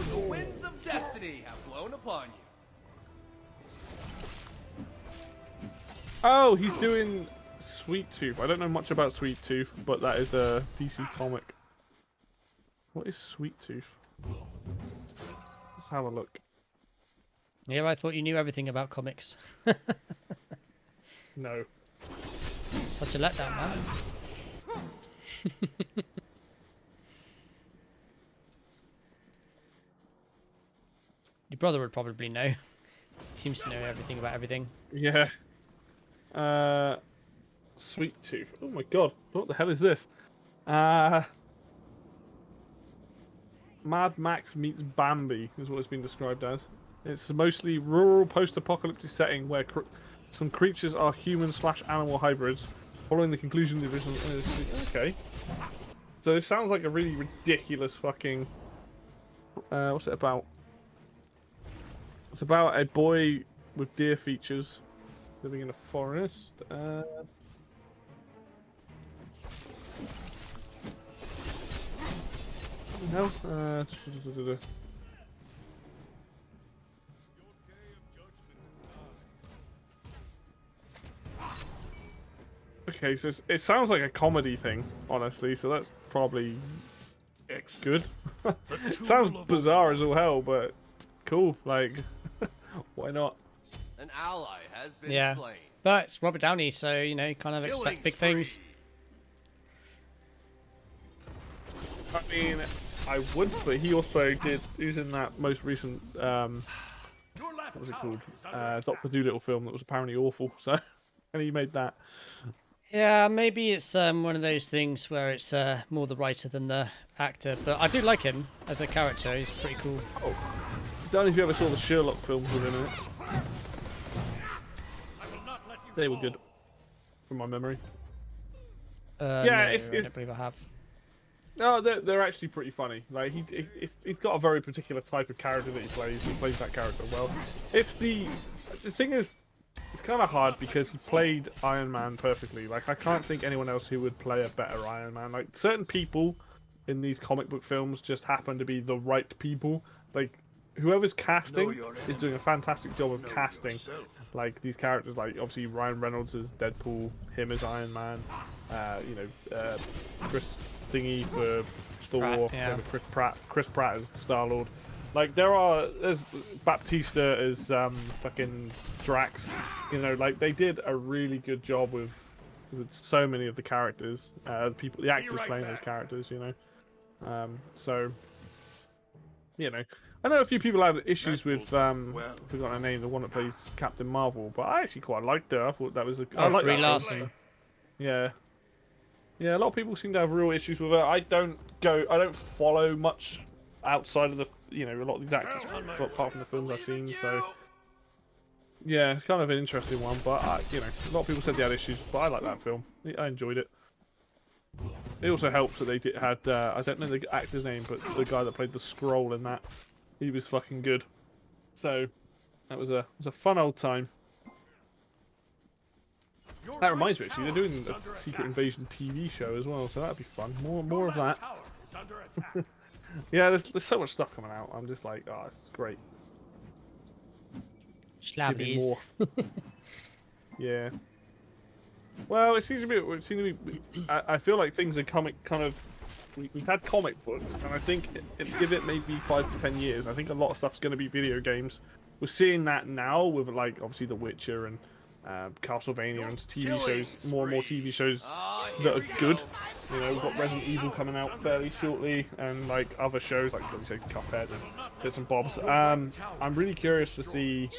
The winds of destiny have blown upon you. Oh, he's doing Sweet Tooth. I don't know much about Sweet Tooth, but that is a DC comic. What is Sweet Tooth? Let's have a look. Yeah, I thought you knew everything about comics. No. Such a letdown, man. Your brother would probably know. He seems to know everything about everything. Yeah. Sweet Tooth. Oh my god, what the hell is this? Mad Max meets Bambi is what it's been described as. It's a mostly rural post-apocalyptic setting where some creatures are human/animal hybrids. Following the conclusion of the original... Okay. So it sounds like a really ridiculous fucking... what's it about? It's about a boy with deer features living in a forest. No. Okay, so it sounds like a comedy thing, honestly. So that's probably good. Sounds bizarre as all hell, but cool. Like, why not? An ally has been slain. But it's Robert Downey, so you know, you kind of expect big things. I mean, I would, but he also did. He was in that most recent, what was it called? Dr. Dolittle film that was apparently awful. So, and he made that. Yeah, maybe it's one of those things where it's more the writer than the actor. But I do like him as a character. He's pretty cool. Oh, I don't know if you ever saw the Sherlock films within it. They were good, from my memory. Yeah, no, I don't believe I have. No, they're actually pretty funny. Like he's got a very particular type of character that he plays. He plays that character well. It's the thing is, it's kind of hard because he played Iron Man perfectly. Like I can't think anyone else who would play a better Iron Man. Like certain people in these comic book films just happen to be the right people. Like whoever's casting is doing a fantastic job of casting. Like these characters, like obviously Ryan Reynolds as Deadpool, him as Iron Man, Chris Thingy for Thor, Chris Pratt as Star-Lord. Like there's Baptista as fucking Drax. You know, like they did a really good job with so many of the characters, the actors playing those characters. You know, so you know. I know a few people had issues with I forgot her name, the one that plays Captain Marvel, but I actually quite liked her. I thought that was I like Brie that Larson. Yeah, a lot of people seem to have real issues with her. I don't follow much outside of the a lot of these actors apart from the films I've seen. So yeah, it's kind of an interesting one. But a lot of people said they had issues, but I like that film. I enjoyed it. It also helps that they had I don't know the actor's name, but the guy that played the Skrull in that. He was fucking good. So that was a fun old time. That reminds me, actually, they're doing a Secret Invasion TV show as well, so that'd be fun. More of that. Yeah, there's so much stuff coming out. I'm just like, oh, this is great. Give me more. Yeah. Well, it seems to be. I feel like things are coming kind of. We've had comic books, and I think give it maybe 5 to 10 years. I think a lot of stuff's going to be video games. We're seeing that now with like obviously The Witcher and Castlevania and TV shows, more and more TV shows that are good. You know, we've got Resident Evil coming out fairly shortly, and like other shows like we said, Cuphead and bits and bobs. I'm really curious to see,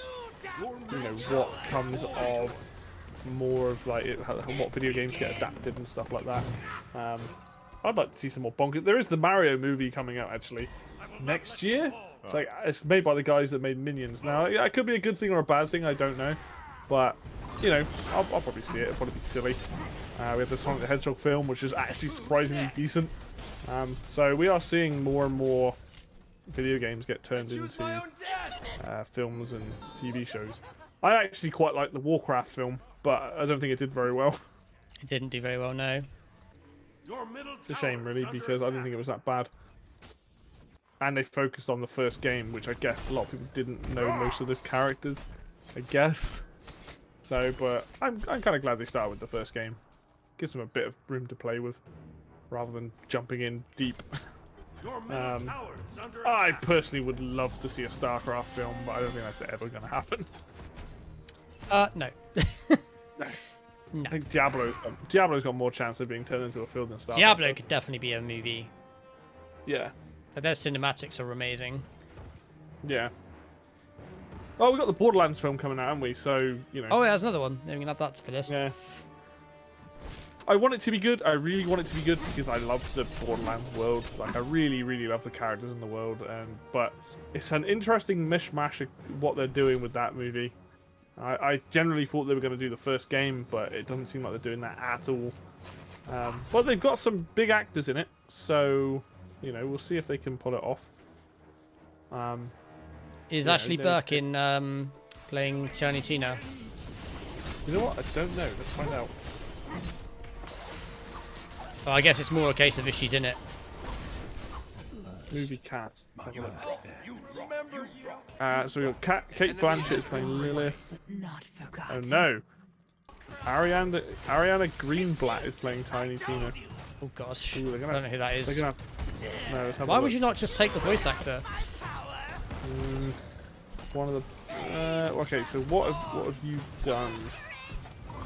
what comes of more of like what video games get adapted and stuff like that. I'd like to see some more bonkers. There is the Mario movie coming out actually next year. It's made by the guys that made Minions. Now, yeah, it could be a good thing or a bad thing. I don't know, but I'll probably see it. It'll probably be silly. We have the Sonic the Hedgehog film, which is actually surprisingly decent. So we are seeing more and more video games get turned into films and TV shows. I actually quite like the Warcraft film, but I don't think it did very well. It didn't do very well, no. It's a shame, really, because I didn't think it was that bad. And they focused on the first game, which I guess a lot of people didn't know most of those characters, I guess. So, but I'm kind of glad they started with the first game. Gives them a bit of room to play with, rather than jumping in deep. Your middle tower is under I attack. personally would love to see a StarCraft film, but I don't think that's ever going to happen. No. No. No. I think Diablo's got more chance of being turned into a film than StarCraft. Diablo could definitely be a movie. Yeah. But their cinematics are amazing. Yeah. Oh, we got the Borderlands film coming out, haven't we? So, you know. Oh, yeah, there's another one. We can add that to the list. Yeah. I want it to be good. I really want it to be good because I love the Borderlands world. Like, I really, really love the characters in the world. But it's an interesting mishmash of what they're doing with that movie. I generally thought they were going to do the first game, but it doesn't seem like they're doing that at all. But they've got some big actors in it, so, you know, we'll see if they can pull it off. Is Yeah, Ashley Birkin playing Tiny Tina? You know what? I don't know. Let's find out. Oh, I guess it's more a case of if she's in it. Movie cast. Let's have a look. You remember you? So we've got Kate Blanchett is playing Lilith. Not Oh forgotten. no! Ariana Greenblatt is playing Tiny Tina. Oh gosh. Ooh, I don't know who that is. They're gonna no, let's have Why a would look. you not just take the voice actor? One of the. Okay, so what have you done?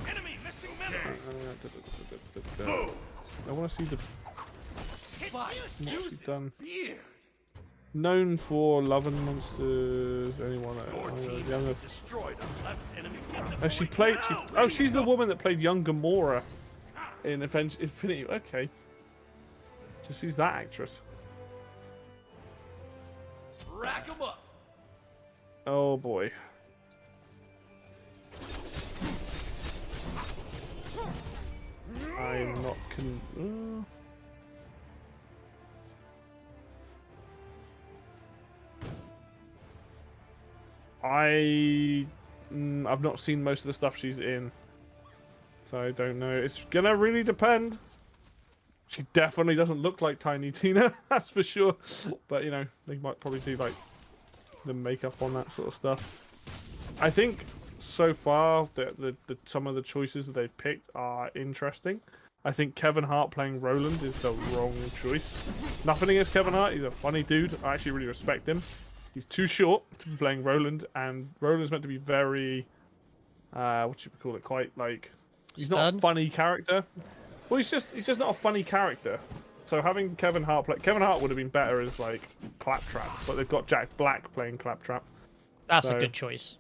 Enemy missing middle. I want to see the what she's done. Beer. Known for Love and Monsters. Anyone younger? Destroyed a left enemy. She played. She's the woman that played young Gamora in Infinity. Okay. So she's that actress. Rack 'em up. Oh boy. I'm not I've not seen most of the stuff she's in, so I don't know. It's gonna really depend. She definitely doesn't look like Tiny Tina, that's for sure. But you know, they might probably do like the makeup on that sort of stuff. I think so far the some of the choices that they've picked are interesting. I think Kevin Hart playing Roland is the wrong choice. Nothing against Kevin Hart, he's a funny dude. I actually really respect him. He's too short to be playing Roland, and Roland's meant to be very, what should we call it? Quite like, he's not Stern? a funny character. Well, he's just not a funny character. So having Kevin Hart would have been better as like Claptrap, but they've got Jack Black playing Claptrap. That's So- a good choice.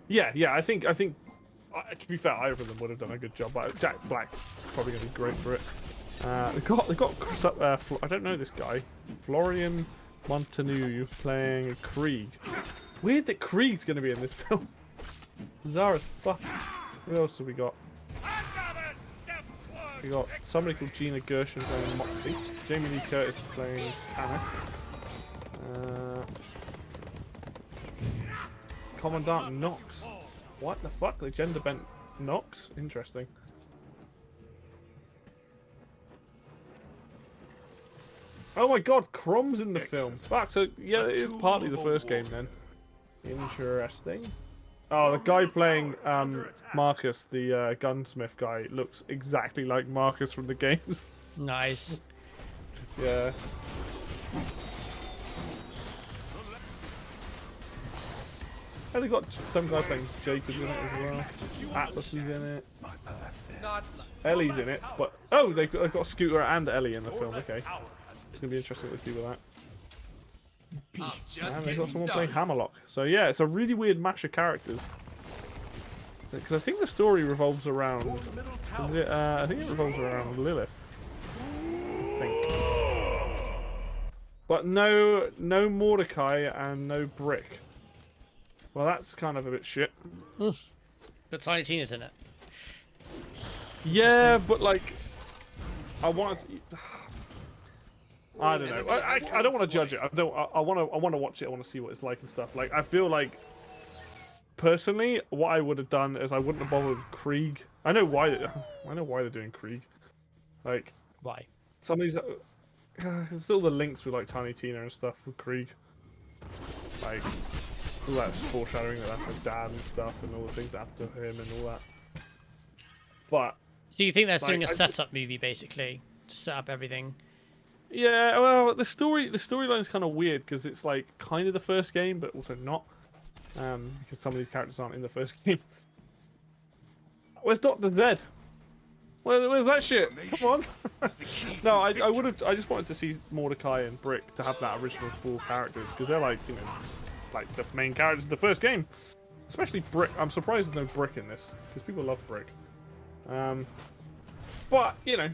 Yeah, I think to be fair, either of them would have done a good job. But Jack Black's probably going to be great for it. They got I don't know this guy, Florian Montanou playing Krieg. Weird that Krieg's going to be in this film. Bizarre as fuck. What else have we got? We got somebody called Gina Gershon playing Moxie. Jamie Lee Curtis playing Tannis. Commandant Knox. What the fuck? The gender bent Knox? Interesting. Oh my god, Crom's in the film. Fuck, so yeah, it is partly the first game then. Interesting. Oh, the guy playing Marcus, the gunsmith guy, looks exactly like Marcus from the games. Nice. Yeah. And they got some guy playing Jacob in it as well. Atlas is in it. Not. Ellie's in it, but oh, they've got Scooter and Ellie in the film. Okay, it's gonna be interesting what they do with that. I'm just And they've got getting someone playing started. Hammerlock. So yeah, it's a really weird mash of characters. Because I think the story revolves around. Is it? I think it revolves around Lilith. I think. But no Mordecai and no Brick. Well, that's kind of a bit shit. But Tiny Tina's in it. Yeah, but like, I want to. I don't know. I don't want to judge it. I want to watch it. I want to see what it's like and stuff. Like, I feel like personally, what I would have done is I wouldn't have bothered with Krieg. I know why they're doing Krieg. Like, Why? some of these, there's still the links with like Tiny Tina and stuff with Krieg. Like, all that foreshadowing that that's her dad and stuff, and all the things that happened to him and all that. But So you think they're doing a Like, setup movie basically to set up everything? Yeah, well, the storyline's kind of weird because it's like kind of the first game, but also not, because some of these characters aren't in the first game. Where's Dr. Zed? Where's that shit? Come on. No, I just wanted to see Mordecai and Brick to have that original 4 characters because they're like, you know, like the main characters of the first game. Especially Brick. I'm surprised there's no Brick in this because people love Brick. But you know,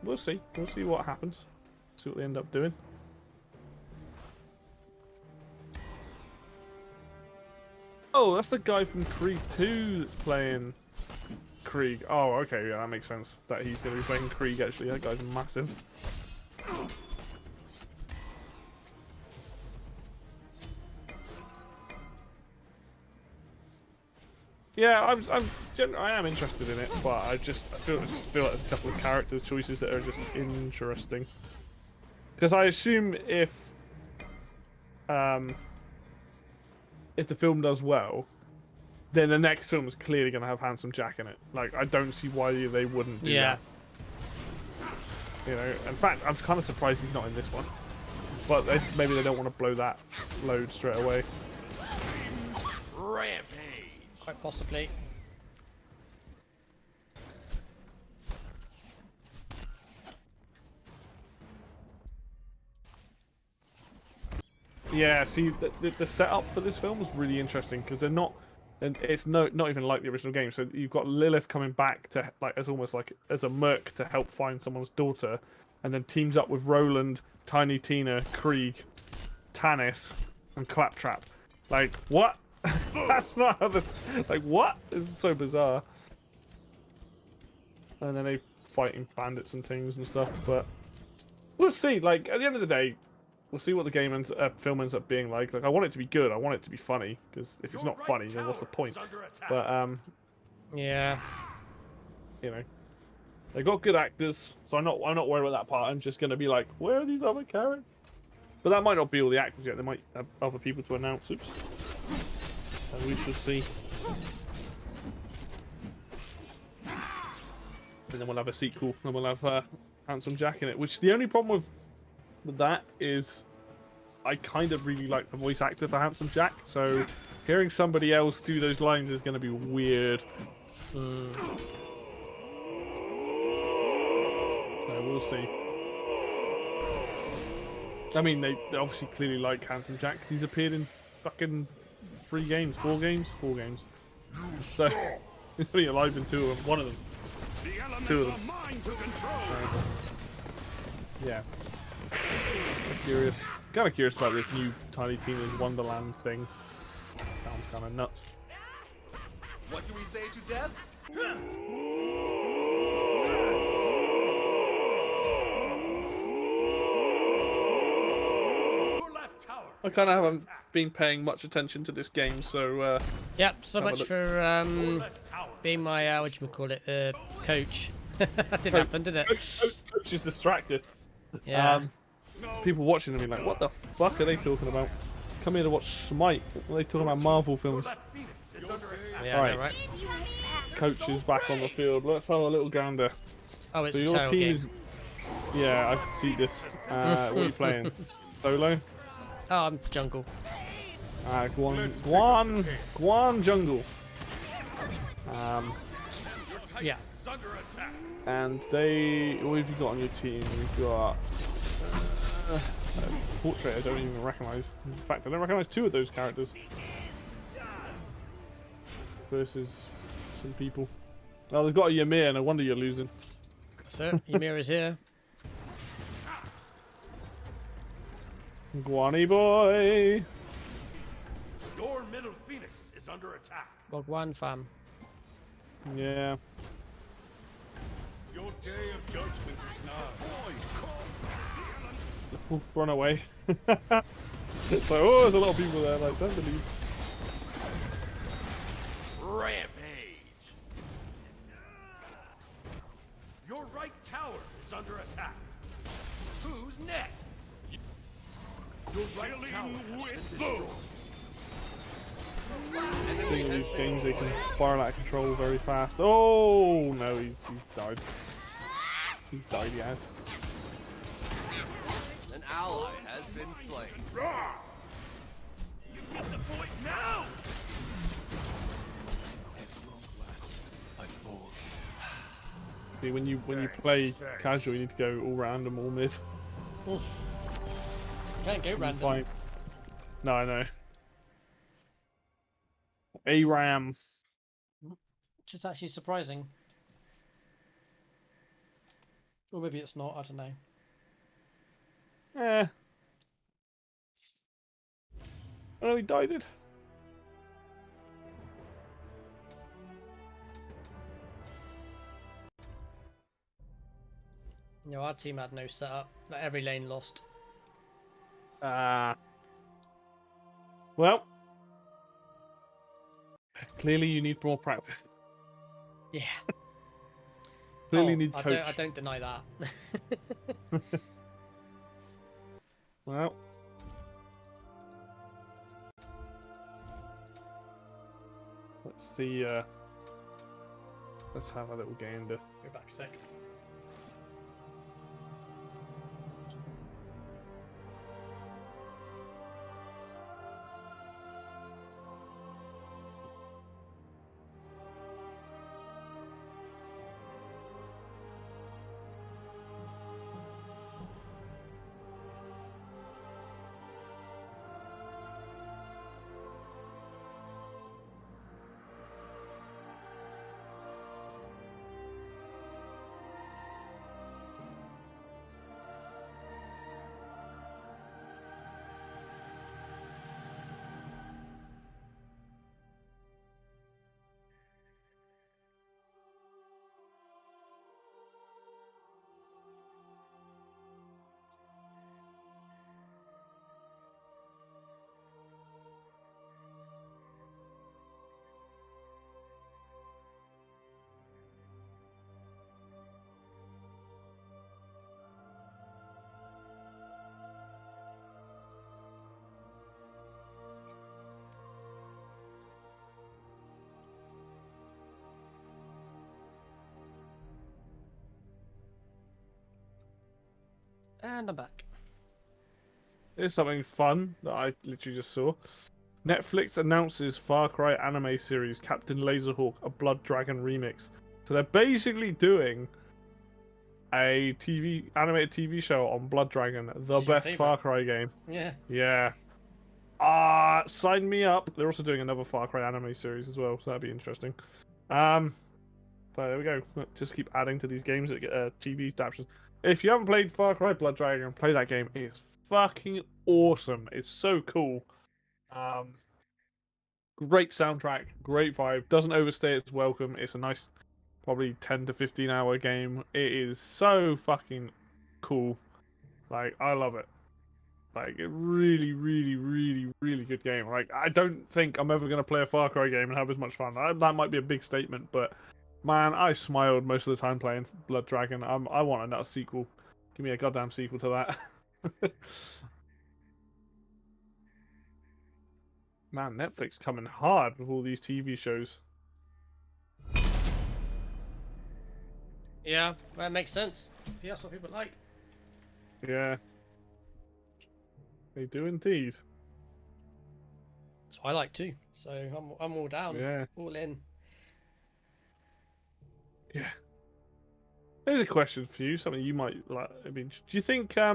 we'll see. We'll see what happens. See what they end up doing. Oh, that's the guy from Krieg 2 that's playing Krieg. Oh, okay, yeah, that makes sense. That he's going to be playing Krieg, actually. That guy's massive. Yeah, I am interested in it, but I feel like a couple of characters choices that are just interesting. Because I assume if the film does well, then the next film is clearly going to have Handsome Jack in it. Like, I don't see why they wouldn't do that. You know, in fact, I'm kind of surprised he's not in this one. But maybe they don't want to blow that load straight away. Rampage. Quite possibly. Yeah, see, the setup for this film was really interesting because they're not, and it's not even like the original game. So you've got Lilith coming back to like as almost like as a merc to help find someone's daughter, and then teams up with Roland, Tiny Tina, Krieg, Tannis, and Claptrap. Like what? That's not how this. Like what? This is so bizarre. And then they fighting bandits and things and stuff, but we'll see. Like at the end of the day. We'll see what the film ends up being like. Like, I want it to be good. I want it to be funny. Because if it's not funny, then what's the point? But, yeah. You know. They got good actors, so I'm not worried about that part. I'm just going to be like, where are these other characters? But that might not be all the actors yet. They might have other people to announce. Oops. And we shall see. And then we'll have a sequel. And we'll have Handsome Jack in it. Which, the only problem with that is I kind of really like the voice actor for Handsome Jack, so hearing somebody else do those lines is going to be weird. So we'll see. I mean, they obviously clearly like Handsome Jack because he's appeared in fucking 4 games. So he's only alive in 2 of them. 1 of them. 2 of them. Yeah. Kind of curious about this new Tiny Tina's Wonderland thing. Sounds kind of nuts. What do we say to death? I kind of haven't been paying much attention to this game, so Yep. So much for being my whatchamacallit, coach. That didn't happen, did it? Coach is distracted. Yeah. People watching them be like, what the fuck are they talking about? Come here to watch Smite. What are they talking about? Marvel films. Yeah, Right. right. Coach is back on the field. Let's have a little gander. Oh, it's So a your tail team game. is... Yeah, I can see this. What are you playing? Solo? Oh, I'm jungle. Guan Jungle. Yeah. And they... What have you got on your team? We've got... Portrait I don't even recognise. In fact, I don't recognise 2 of those characters. Versus some people. Oh, they've got a Ymir, no wonder you're losing. So, Ymir is here. Guani boy! Your middle phoenix is under attack. Wagwan fam. Yeah. Your day of judgment is nigh. Ooh, run away. It's like, oh, there's a lot of people there, like, don't believe. Rampage. Your right tower is under attack. Who's next? Your right tower has been destroyed. Thing with these games, they can spiral out of control very fast. Oh no, he's died. He's died, he has. ally has been slain. Rah! You get the point now! At long last, I fall. See, when you play casual, you need to go all random, all mid. Oof. Can't go random. Fine. No, I know. ARAM. Which is actually surprising. Or maybe it's not, I don't know. Oh, he died it. No, our team had no setup. Like every lane lost. Well, clearly you need more practice. Yeah. Clearly need I coach. I don't deny that. Well, let's see. Let's have a little gander. Go back a sec. And I'm back. Here's something fun that I literally just saw. Netflix announces Far Cry anime series Captain Laserhawk, a Blood Dragon remix. So they're basically doing a animated TV show on Blood Dragon, the It's your best Far favourite. Cry game. Yeah. Yeah. Sign me up. They're also doing another Far Cry anime series as well, so that'd be interesting. But there we go. Just keep adding to these games that get TV adaptations. If you haven't played Far Cry Blood Dragon, play that game. It's fucking awesome. It's so cool. Great soundtrack, great vibe. Doesn't overstay its welcome. It's a nice, probably 10 to 15 hour game. It is so fucking cool. Like, I love it. Like, a really, really, really, really good game. Like, I don't think I'm ever going to play a Far Cry game and have as much fun. That might be a big statement, but man, I smiled most of the time playing Blood Dragon. I want another sequel. Give me a goddamn sequel to that. Man, Netflix coming hard with all these TV shows. Yeah, well, that makes sense. Yeah, that's what people like. Yeah. They do indeed. That's what I like too. So I'm all down. Yeah. All in. Yeah. Here's a question for you, something you might like. I mean, do you think I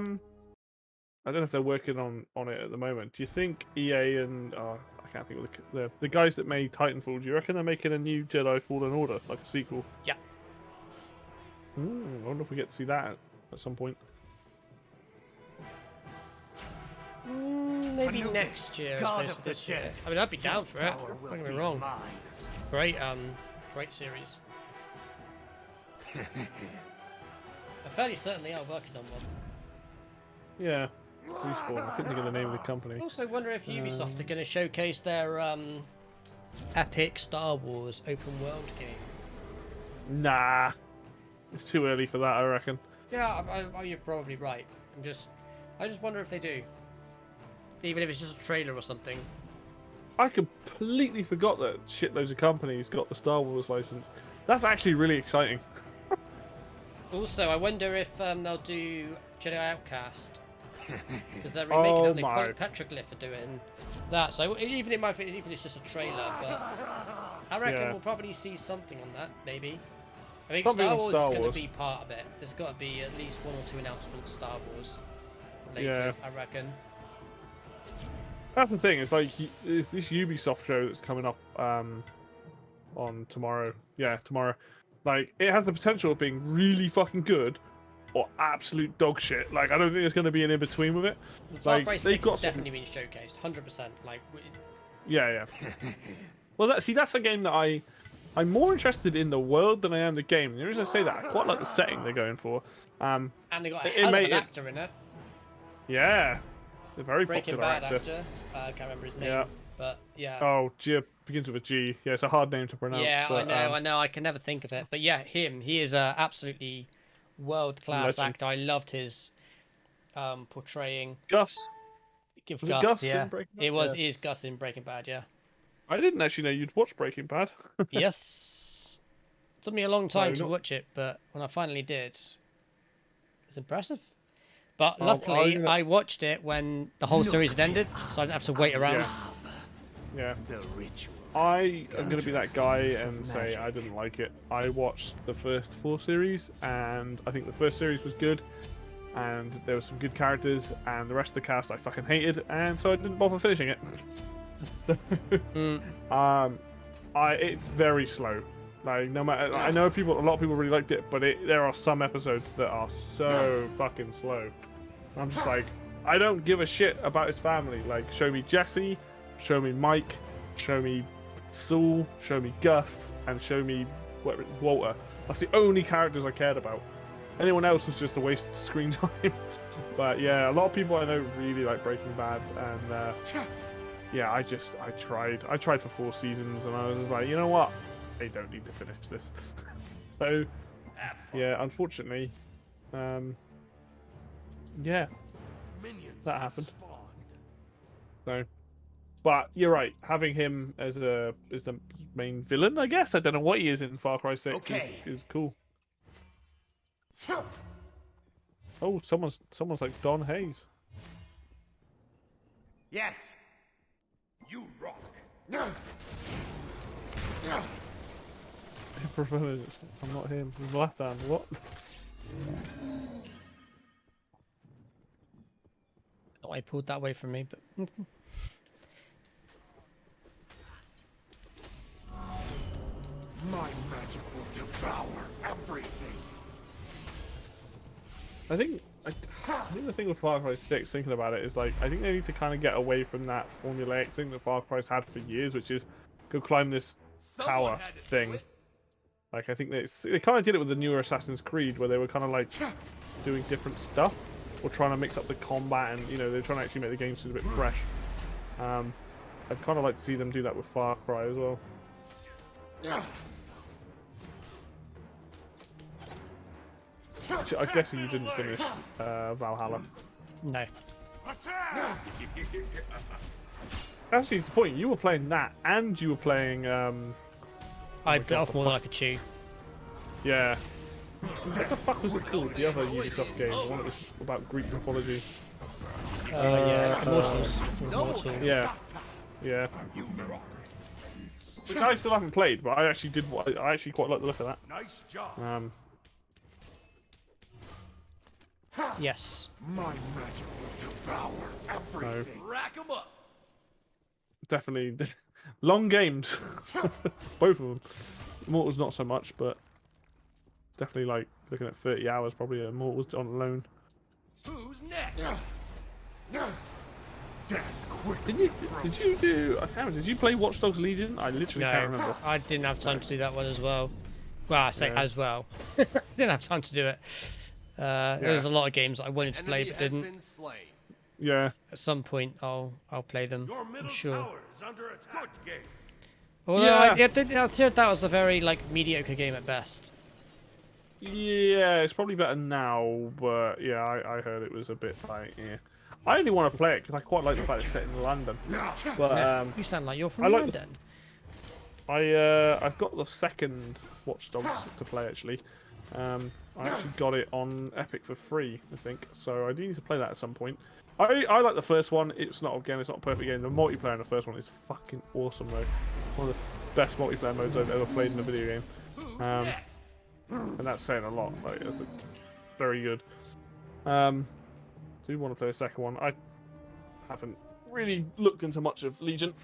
don't know if they're working on it at the moment. Do you think EA and I can't think of the guys that made Titanfall? Do you reckon they're making a new Jedi Fallen Order, like a sequel? Yeah. I wonder if we get to see that at some point. Maybe Anubis, next year as God opposed of to the this year. dead, I mean, I'd be down for it. power will Don't get me be wrong. mine. Great series. I'm fairly certain they are working on one. Yeah. Respawn. I couldn't think of the name of the company. I also wonder if Ubisoft are going to showcase their epic Star Wars open world game. Nah. It's too early for that, I reckon. Yeah, you're probably right. I just wonder if they do. Even if it's just a trailer or something. I completely forgot that shitloads of companies got the Star Wars license. That's actually really exciting. Also, I wonder if they'll do Jedi Outcast because they're remaking Oh it. They call my. it Petroglyph for doing that. So even it might, even it's just a trailer, but I reckon Yeah. we'll probably see something on that. Maybe. I think Something Star on Wars Star is going Wars. to be part of it. There's got to be at least 1 or 2 announcements of Star Wars related. Yeah. I reckon. That's the thing. It's like this Ubisoft show that's coming up on tomorrow. Yeah, tomorrow. Like, it has the potential of being really fucking good or absolute dog shit. Like, I don't think there's going to be an in between with it. Far Like, Cry they've 6 got has some... definitely been showcased, 100%. Like, Yeah. Well, that's a game that I'm more interested in the world than I am the game. And the reason I say that, I quite like the setting they're going for. and they got a It hell of made an it- actor in it. Yeah, a very Breaking popular Bad actor. actor. I can't remember his name. Yeah. But yeah. Oh, G begins with a G. Yeah, it's a hard name to pronounce. Yeah, but, I know. I can never think of it. But yeah, him. He is a absolutely world-class Legend. actor. I loved his portraying. Gus. Give Was it Gus, Gus yeah. in Breaking Bad? It was. Yeah. Is Gus in Breaking Bad? Yeah. I didn't actually know you'd watch Breaking Bad. Yes. Took me a long time to not- watch it, but when I finally did, it's impressive. But Oh, luckily, I'm I watched it when the whole series had ended, so I didn't have to wait around. Yeah. The ritual. I am going to be that guy and say I didn't like it. I watched the first 4 series, and I think the first series was good, and there were some good characters, and the rest of the cast I fucking hated, and so I didn't bother finishing it. So, it's very slow. Like, no matter, I know a lot of people really liked it, but there are some episodes that are so fucking slow. I'm just like, I don't give a shit about his family. Like, show me Jesse, show me Mike, show me Saul, show me Gus, and show me Walter. That's the only characters I cared about. Anyone else was just a waste of screen time. But yeah, a lot of people I know really like Breaking Bad, and yeah, I tried for 4 seasons, and I was just like, you know what? They don't need to finish this. So yeah, unfortunately, yeah, Minions that have happened. spawned. So, but you're right. Having him as the main villain, I guess. I don't know what he is in Far Cry 6. Okay. Is cool. Oh, someone's like donHaize. Yes. You rock. I prefer it. I'm not him. Zlatan. What? Oh, I pulled that away from me, but My magic will devour everything. I think the thing with Far Cry 6, thinking about it, is like I think they need to kind of get away from that formulaic thing that Far Cry's had for years, which is go climb this tower had to do thing. it. Like I think they kind of did it with the newer Assassin's Creed, where they were kind of like doing different stuff or trying to mix up the combat, and they're trying to actually make the game a bit fresh. I'd kind of like to see them do that with Far Cry as well. Actually, I'm guessing you didn't finish Valhalla. no. Attack! Actually, it's the point. You were playing that, and you were playing. I God, bit off the more than I fuck- could chew. Yeah. What the fuck was it called? The other Ubisoft game, the one that was about Greek mythology. Yeah, Immortals. Immortal. Yeah. Yeah. Which I still haven't played, but I actually did. I actually quite like the look of that. Nice job. Yes. My magic will devour No, everything. Rack 'em up. definitely long games. Both of them. Immortals not so much, but definitely like looking at 30 hours probably. Immortals on loan. Who's next? Death quick. Did you do? I can't remember. Did you play Watch Dogs Legion? I literally can't No, remember. I didn't have time to do that one as well. Well, I say Yeah. as well. Didn't have time to do it. There's a lot of games that I wanted to play Enemy but has didn't. been slain. Yeah. At some point, I'll play them. Your I'm middle sure. tower is under attack. Good game. Although Yeah. I heard that was a very mediocre game at best. Yeah, it's probably better now, but yeah, I heard it was a bit like, yeah. I only want to play it because I quite like the fact it's set in London. But Yeah, you sound like you're from I like the- London. I've got the second Watch Dogs to play actually. I actually got it on Epic for free, I think. So I do need to play that at some point. I like the first one. It's not a perfect game. The multiplayer in the first one is fucking awesome though. One of the best multiplayer modes I've ever played in a video game. And that's saying a lot. Like, it's very good. Do want to play the second one. I haven't really looked into much of Legion.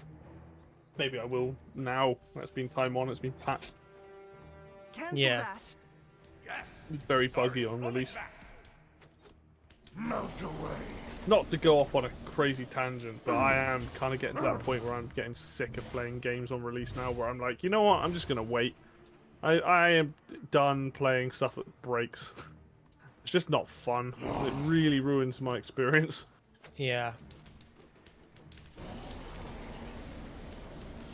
Maybe I will now. That's been time on. It's been patched. Yeah. It's very buggy on release. Melt away. Not to go off on a crazy tangent, but I am kind of getting to that point where I'm getting sick of playing games on release now, where I'm like, you know what? I'm just gonna wait. I am done playing stuff that breaks. It's just not fun. It really ruins my experience. Yeah.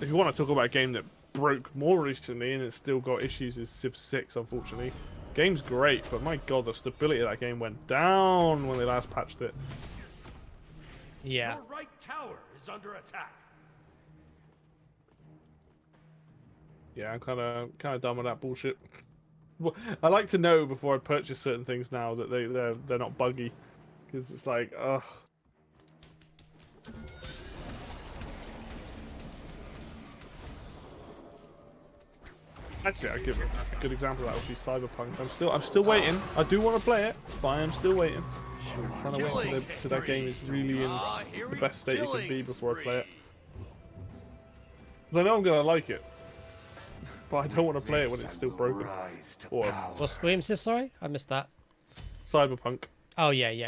If you want to talk about a game that broke more recently and it's still got issues, is Civ 6, unfortunately. Game's great, but my god, the stability of that game went down when they last patched it. Yeah. Your right tower is under attack. Yeah, I'm kind of done with that bullshit. I like to know before I purchase certain things now that they're not buggy, because it's like, ugh. Actually, I give a good example of that would be Cyberpunk. I'm still waiting. I do want to play it, but I am still waiting. I'm trying to wait till that game is really in the best state it can be before I play it. But I know I'm gonna like it, but I don't want to play it when it's still broken. Or What's the name? Sorry, I missed that. Cyberpunk. Oh yeah.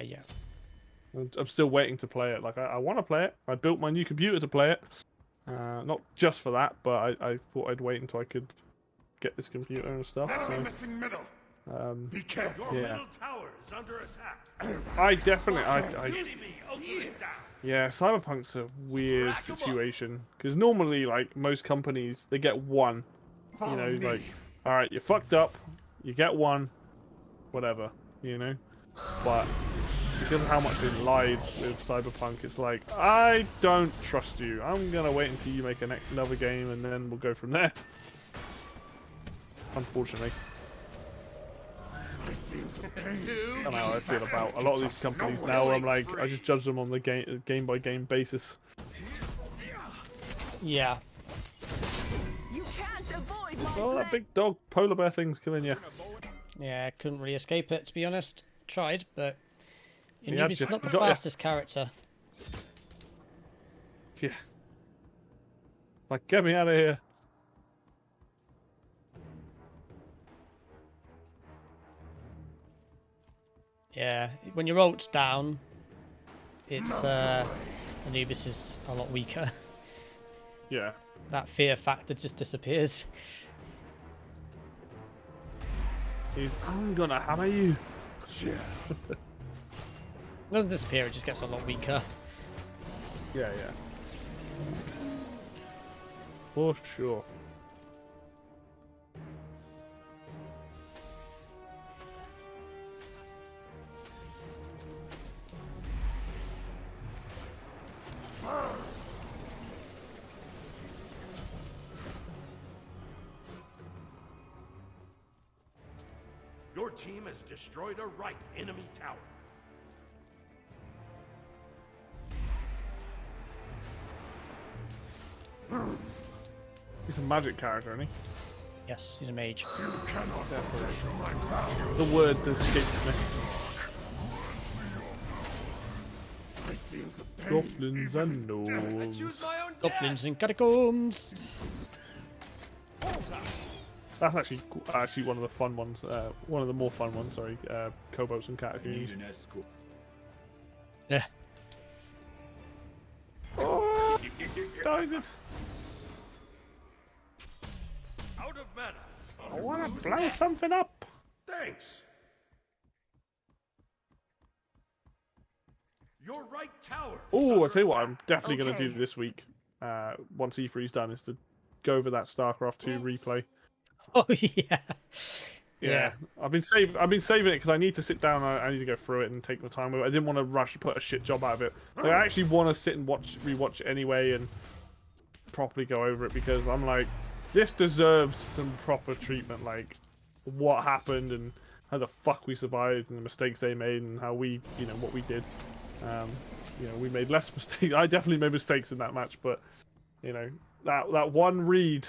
I'm still waiting to play it. Like I want to play it. I built my new computer to play it. Not just for that, but I thought I'd wait until I could get this computer and stuff. Enemy missing middle. Be careful. Yeah. Your middle tower is under attack. I definitely, Enemy ultimate down. yeah, Cyberpunk's a weird situation because normally, like most companies, they get one. You know, like, all right, you fucked up, you get one, whatever, you know. But because of how much they lied with Cyberpunk, it's like, I don't trust you. I'm gonna wait until you make another game, and then we'll go from there. Unfortunately. I don't know how I feel about a lot of these companies now, where I'm like, I just judge them on the game by game basis. Yeah. You can't avoid Oh, that big dog polar bear thing's killing you. Yeah, couldn't really escape it, to be honest. Tried, but Yeah, Ubisoft's not the got ya. fastest character. Yeah. Like, get me out of here. Yeah, when your ult's down, it's Anubis is a lot weaker. Yeah. That fear factor just disappears. I'm gonna hammer you. It doesn't disappear, it just gets a lot weaker. Yeah. For sure. Your team has destroyed a right enemy tower. He's a magic character, isn't he? Yes, he's a mage. You cannot possess my power. The word that escaped me. I feel the pain. Goblins and I gnomes. choose my own Goblins and catacombs. That's actually one of the fun ones. One of the more fun ones. Sorry, kobolds and catacombs. Yeah. Oh, David! Out of mana. I want to blow something up. Thanks. Your right tower. Oh, I tell you what, I'm definitely going to do this week. Once E3's done, is to go over that StarCraft 2 replay. Oh yeah. Yeah, I've been saving it because I need to sit down. I need to go through it and take my time with it. I didn't want to rush, put a shit job out of it. Like, I actually want to sit and rewatch it anyway, and properly go over it because I'm like, this deserves some proper treatment, like what happened and how the fuck we survived and the mistakes they made and how we, you know, what we did. You know, we made less mistakes. I definitely made mistakes in that match, but you know, that one read,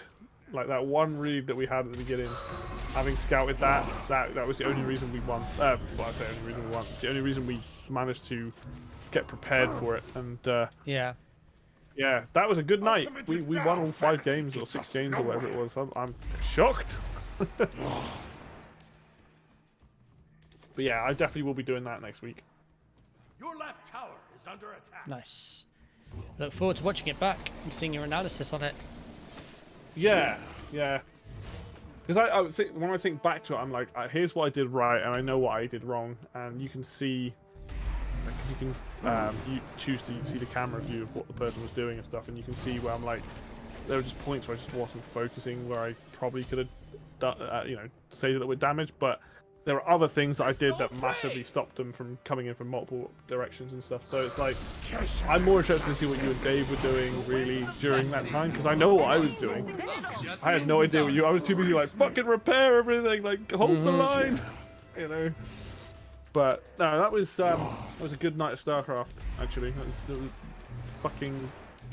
like that one read that we had at the beginning, having scouted that was the only reason we won. Well, I say only reason we won. It's the only reason we managed to get prepared for it. And Yeah. yeah, that was a good night. We won all 5 games or 6 games or whatever it was. I'm shocked. But yeah, I definitely will be doing that next week. Your left tower is under attack. Nice. Look forward to watching it back and seeing your analysis on it. Yeah, yeah. Because I would think, when I think back to it, I'm like, here's what I did right, and I know what I did wrong, and you can see, like, you can you choose to see the camera view of what the person was doing and stuff, and you can see where I'm like, there were just points where I just wasn't focusing, where I probably could have done, you know, saved a little bit damage, but there were other things that I did that massively stopped them from coming in from multiple directions and stuff. So it's like, I'm more interested to see what you and Dave were doing really during that time, because I know what I was doing. I had no idea what I was too busy like, fucking repair everything, like hold the line, you know. But no, that was a good night of StarCraft. Actually, it was fucking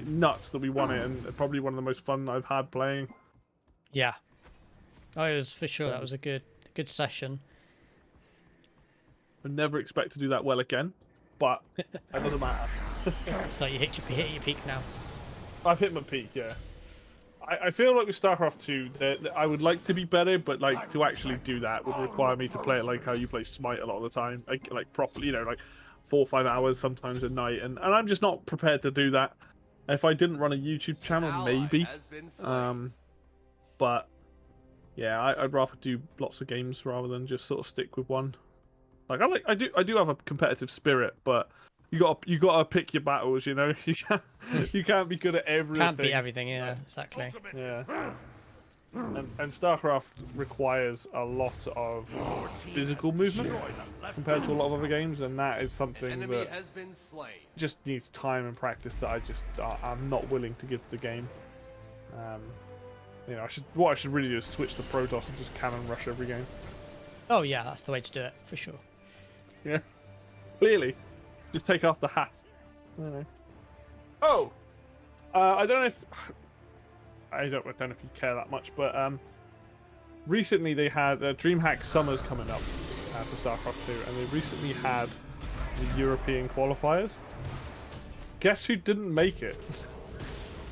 nuts that we won it, and probably one of the most fun I've had playing. Yeah. Oh, it was for sure. That was a good session. I never expect to do that well again, but it doesn't matter. So you hit your peak now. I've hit my peak, yeah. I feel like with StarCraft 2, that I would like to be better, but like to actually do that would require me to play it like how you play Smite a lot of the time, like properly, you know, like 4 or 5 hours sometimes a night, and I'm just not prepared to do that. If I didn't run a YouTube channel, maybe. But yeah, I'd rather do lots of games rather than just sort of stick with one. Like I do have a competitive spirit, but you gotta pick your battles. You know, you can't be good at everything. Can't be everything, yeah, exactly. Yeah. And StarCraft requires a lot of physical movement compared to a lot of other games, and that is something that just needs time and practice that I'm not willing to give to the game. You know, what I should really do is switch to Protoss and just cannon rush every game. Oh yeah, that's the way to do it for sure. Yeah, clearly, just take off the hat. I don't know. Oh, I don't know if if you care that much, but recently they had DreamHack Summers coming up for StarCraft 2, and they recently had the European qualifiers. Guess who didn't make it?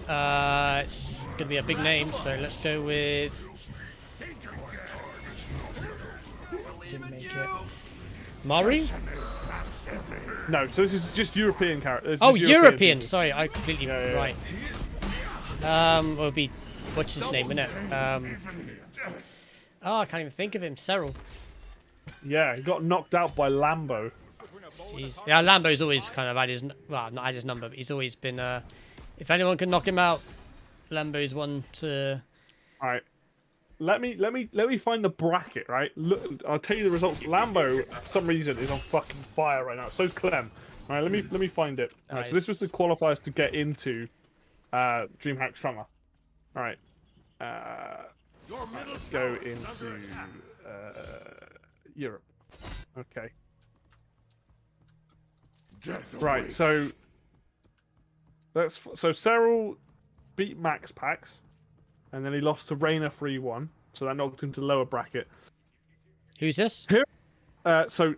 It's gonna be a big name, so let's go with. Didn't make it. Mari? No, so this is just European characters. Oh, European! Sorry, I completely right. It'll be what's his name, innit? Oh, I can't even think of him. Cyril. Yeah, he got knocked out by Lambo. Jeez. Yeah, Lambo's always kind of had his not had his number, but he's always been. If anyone can knock him out, Lambo's one to. All right. Let me find the bracket, right? Look, I'll tell you the results. Lambo, for some reason, is on fucking fire right now. So Clem. All right, let me find it. All right, so this was the qualifiers to get into DreamHack Summer. All right. Let's go into Europe. Okay. Right. So Cyril beat Max Pax. And then he lost to Reyna 3-1, so that knocked him to the lower bracket. Who's this? So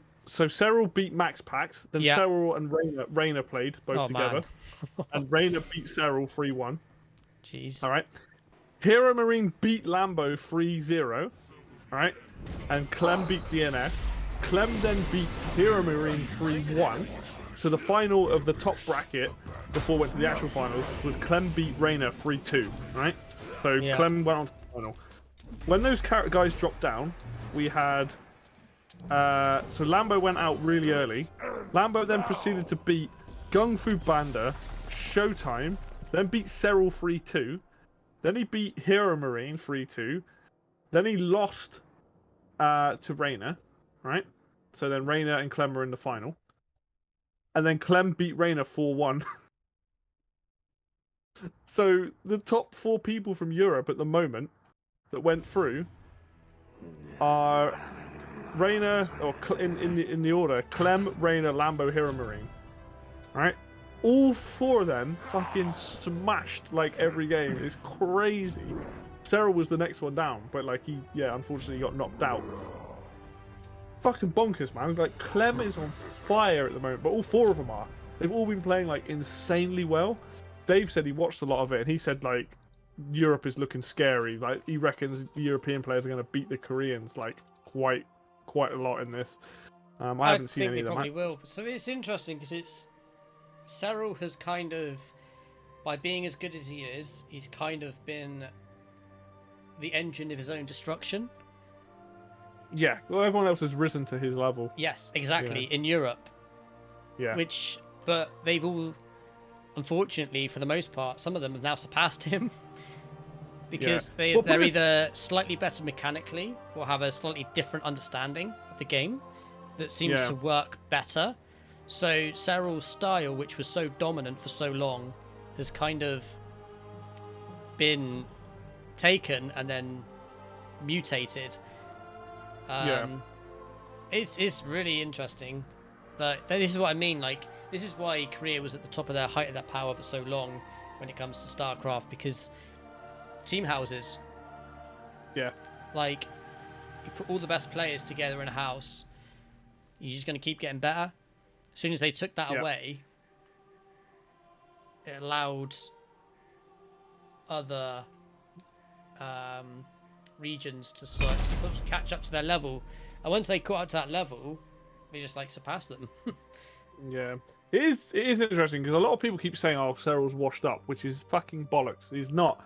Cyril beat Max Pax, then Cyril and Reyna played both together. And Reyna beat Cyril 3-1. Jeez. Alright. Hero Marine beat Lambo 3-0. Alright. And Clem beat DNS. Clem then beat Hero Marine 3-1. So the final of the top bracket, before we went to the actual finals, was Clem beat Reyna 3-2. Alright? So Clem went on to the final. When those guys dropped down, we had so Lambo went out really early. Lambo then proceeded to beat Gung Fu Banda, Showtime, then beat Cyril 3-2. Then he beat Hero Marine 3-2. Then he lost to Reyna, right? So then Reyna and Clem were in the final. And then Clem beat Reyna 4-1. So the top 4 people from Europe at the moment that went through are Reina, or in the order, Clem, Reina, Lambo, Hero Marine. Right? All 4 of them fucking smashed like every game. It's crazy. Cyril was the next one down, but like he, unfortunately got knocked out. Fucking bonkers, man. Like Clem is on fire at the moment, but all 4 of them are. They've all been playing like insanely well. Dave said he watched a lot of it, and he said like Europe is looking scary. Like he reckons the European players are going to beat the Koreans like quite a lot in this. I haven't seen any of them. I think they probably will. So it's interesting because Cyril has kind of, by being as good as he is, he's kind of been the engine of his own destruction. Yeah, well, everyone else has risen to his level. Yes, exactly, in Europe. Yeah. But they've all, unfortunately, for the most part, some of them have now surpassed him. Because they're either slightly better mechanically or have a slightly different understanding of the game that seems to work better. So Cyril's style, which was so dominant for so long, has kind of been taken and then mutated. It's really interesting, but this is what I mean. Like, this is why Korea was at the top of their height of their power for so long when it comes to StarCraft, because team houses. Yeah. Like, you put all the best players together in a house, you're just going to keep getting better. As soon as they took that away, it allowed other regions to sort of catch up to their level, and once they caught up to that level, they just like surpassed them. Yeah, it is interesting because a lot of people keep saying, "Oh, Cyril's washed up," which is fucking bollocks. He's not.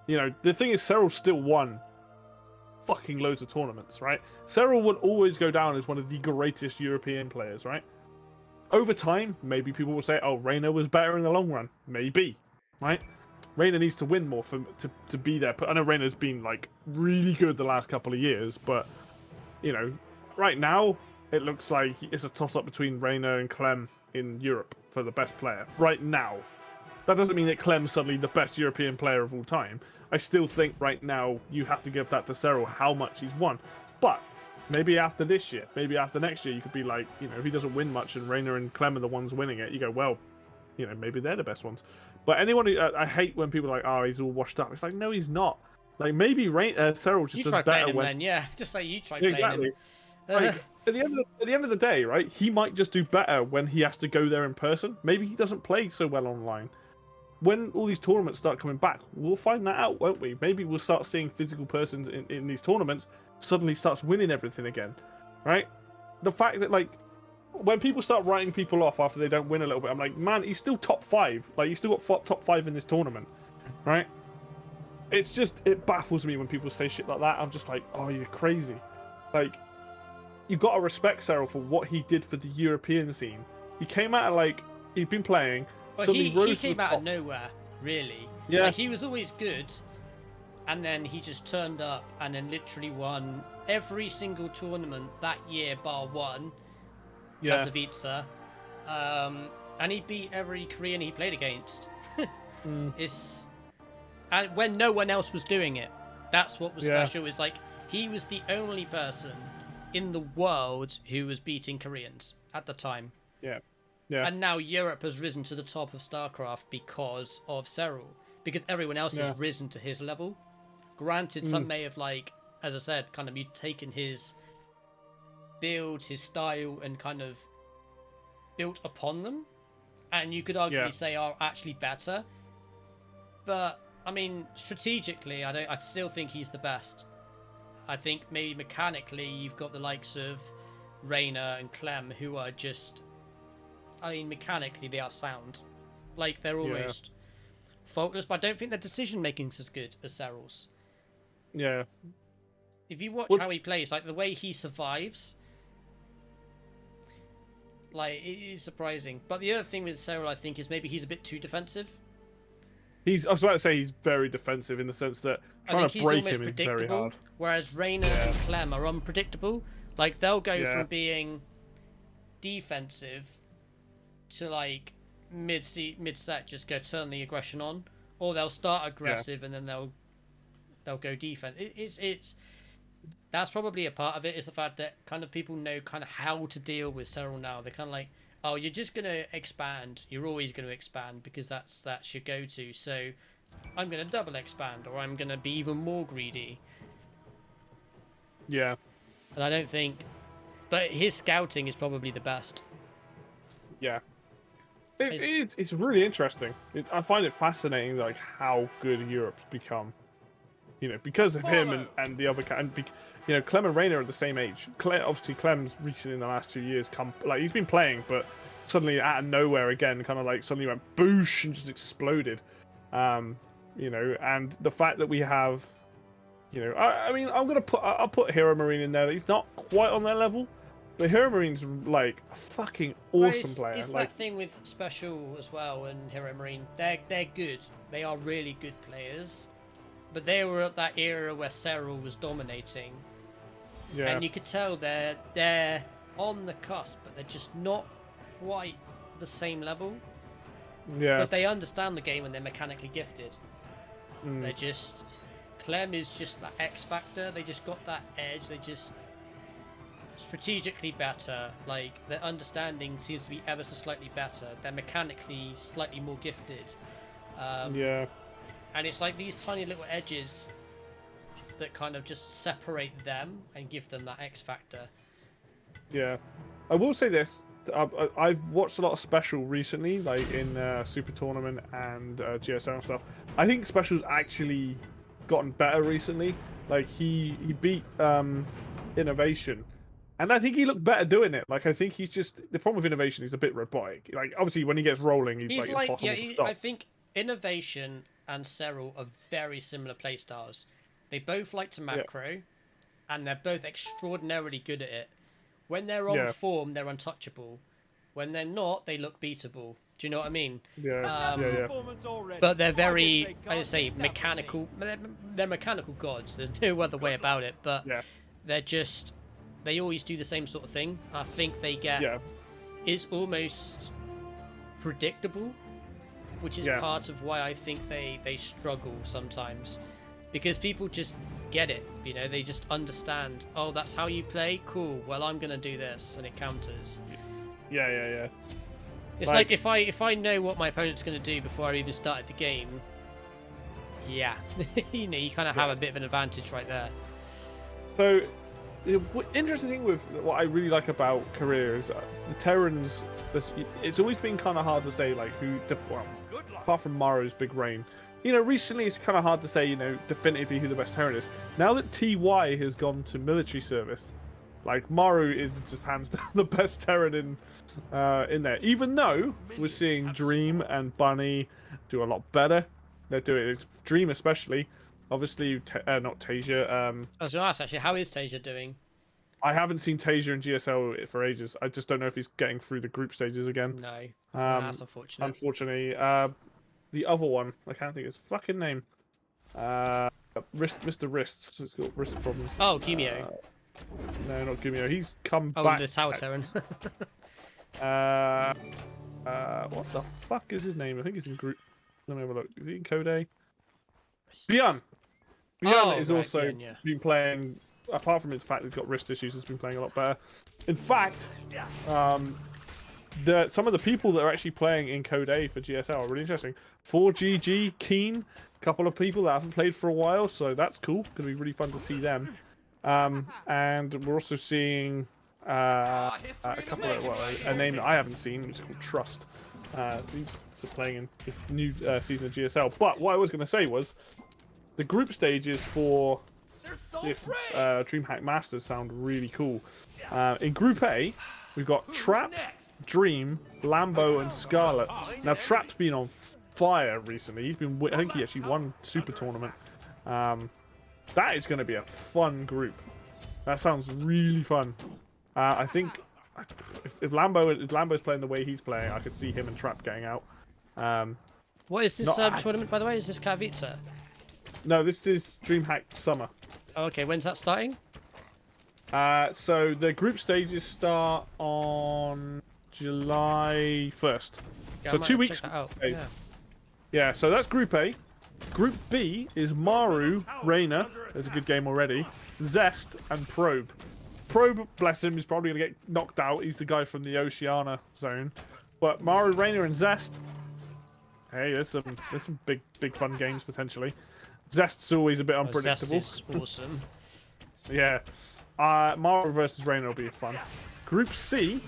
You know, the thing is, Cyril still won fucking loads of tournaments, right? Cyril will always go down as one of the greatest European players, right? Over time, maybe people will say, "Oh, Reina was better in the long run." Maybe, right? Reina needs to win more to be there. But I know Reina's been like really good the last couple of years, but you know, right now it looks like it's a toss-up between Reina and Clem in Europe for the best player right now. That doesn't mean that Clem's suddenly the best European player of all time. I still think right now you have to give that to Cyril how much he's won. But maybe after this year, maybe after next year, you could be like, you know, if he doesn't win much and Reina and Clem are the ones winning it, you go, well, you know, maybe they're the best ones. But anyone who, I hate when people are like, oh, he's all washed up. It's like, no, he's not. Like, maybe Cyril just does better when... Then, yeah, just say you try playing him. Like, at the end of the day, right, he might just do better when he has to go there in person. Maybe he doesn't play so well online. When all these tournaments start coming back, we'll find that out, won't we? Maybe we'll start seeing physical persons in these tournaments suddenly starts winning everything again, right? The fact that, like, when people start writing people off after they don't win a little bit, I'm like, man, he's still top 5. Like, he's still got top 5 in this tournament, right? It's just, it baffles me when people say shit like that. I'm just like, oh, you're crazy. Like, you've got to respect Cyril for what he did for the European scene. He came out of, like, he'd been playing... But he came out of nowhere, really. Yeah. Like, he was always good, and then he just turned up and then literally won every single tournament that year, bar one, Katowice. And he beat every Korean he played against. And when no one else was doing it, that's what was special. Is like he was the only person in the world who was beating Koreans at the time. Yeah. And now Europe has risen to the top of StarCraft because of Cyril. Because everyone else has risen to his level. Granted, some may have, like, as I said, kind of taken his build, his style, and kind of built upon them. And you could arguably say are actually better. But, I mean, strategically, I still think he's the best. I think maybe mechanically, you've got the likes of Reina and Clem, who are just... I mean, mechanically, they are sound. Like, they're almost faultless, but I don't think their decision-making's as good as Cyril's. Yeah. If you watch how he plays, like, the way he survives, like, it is surprising. But the other thing with Cyril, I think, is maybe he's a bit too defensive. I was about to say he's very defensive in the sense that trying to break him is very hard. Whereas Reina and Clem are unpredictable. Like, they'll go from being defensive to, like, mid set just go turn the aggression on, or they'll start aggressive and then they'll go defense. It's that's probably a part of it, is the fact that kind of people know kind of how to deal with Serral now. They're kind of like, oh, you're just gonna expand. You're always gonna expand because that's your go-to. So I'm gonna double expand, or I'm gonna be even more greedy. Yeah. And I don't think, but his scouting is probably the best. Yeah. It's really interesting. I find it fascinating, like how good Europe's become. You know, because of him and the other you know, Clem and Reyna are the same age. Obviously, Clem's recently in the last 2 years he's been playing, but suddenly out of nowhere again, kind of like suddenly went boosh and just exploded. You know, and the fact that we have, you know, I mean, I'll put Hero Marine in there. He's not quite on their level, but Hero Marine's like a fucking awesome player. It's like that thing with Special as well and Hero Marine. They're good. They are really good players. But they were at that era where Serral was dominating. Yeah. And you could tell they're on the cusp, but they're just not quite the same level. Yeah. But they understand the game and they're mechanically gifted. Mm. They're just... Clem is just that X factor. They just got that edge. They just... strategically better. Like, their understanding seems to be ever so slightly better. They're mechanically slightly more gifted. Yeah. And it's like these tiny little edges that kind of just separate them and give them that X factor. Yeah. I will say this. I've watched a lot of Special recently, like in Super Tournament and GSL and stuff. I think Special's actually gotten better recently. Like, he beat Innovation. And I think he looked better doing it. Like, I think he's just... The problem with Innovation is a bit robotic. Like, obviously, when he gets rolling, he's like impossible to stop. I think Innovation and Serral are very similar playstyles. They both like to macro, and they're both extraordinarily good at it. When they're on form, they're untouchable. When they're not, they look beatable. Do you know what I mean? Yeah. But they're very, I say, mechanical. They're mechanical gods. There's no other way about it. But they're just, they always do the same sort of thing. I think they get, it's almost predictable, which is part of why I think they struggle sometimes, because people just get it, you know, they just understand, oh, that's how you play, cool, well, I'm gonna do this, and it counters. Yeah. It's like if I know what my opponent's gonna do before I even started the game, you know, you kind of have a bit of an advantage right there. So the interesting thing with what I really like about Korea is the Terrans. It's always been kind of hard to say, like, who, well, apart from Maru's Big Rain, you know, recently it's kind of hard to say, you know, definitively who the best Terran is. Now that TY has gone to military service, like, Maru is just hands down the best Terran in there. Even though we're seeing Dream and Bunny do a lot better. They're doing Dream especially. Obviously, not Tasia. I was going to ask, actually, how is Tasia doing? I haven't seen Tasia in GSL for ages. I just don't know if he's getting through the group stages again. No, that's unfortunate. Unfortunately. The other one, I can't think of his fucking name. Mr. Wrists. He's got wrist problems. Oh, Gumio. No, not Gumio. He's come back. Oh, the Tower Terran. What the fuck is his name? I think he's in group. Let me have a look. Is he in Code? Bjorn. Bjorn is also been playing. Apart from the fact he's got wrist issues, has been playing a lot better. In fact, some of the people that are actually playing in Code A for GSL are really interesting. 4GG, Keen, a couple of people that haven't played for a while, so that's cool. Going to be really fun to see them. And we're also seeing a couple of, well, a name that I haven't seen, which is called Trust. He's playing in this new season of GSL. But what I was going to say was, the group stages for this DreamHack Masters sound really cool. In Group A, we've got Trap, Dream, Lambo, and Scarlet. Now, Trap's been on fire recently. He's been, I think he actually won Super Tournament. That is going to be a fun group. That sounds really fun. I think if Lambo's playing the way he's playing, I could see him and Trap getting out. What is this tournament, by the way? Is this Katowice? No, this is DreamHack Summer. Oh, okay, when's that starting? So the group stages start on July 1st. Yeah, So I might 2 check weeks. that out. Okay. Yeah. Yeah, so that's Group A. Group B is Maru, Reina. There's a good game already. Zest and Probe. Probe, bless him, is probably going to get knocked out. He's the guy from the Oceania zone. But Maru, Reina, and Zest. Hey, there's some big fun games potentially. Zest's always a bit unpredictable. Zest is awesome. Yeah. Maru versus Reina will be fun. Group C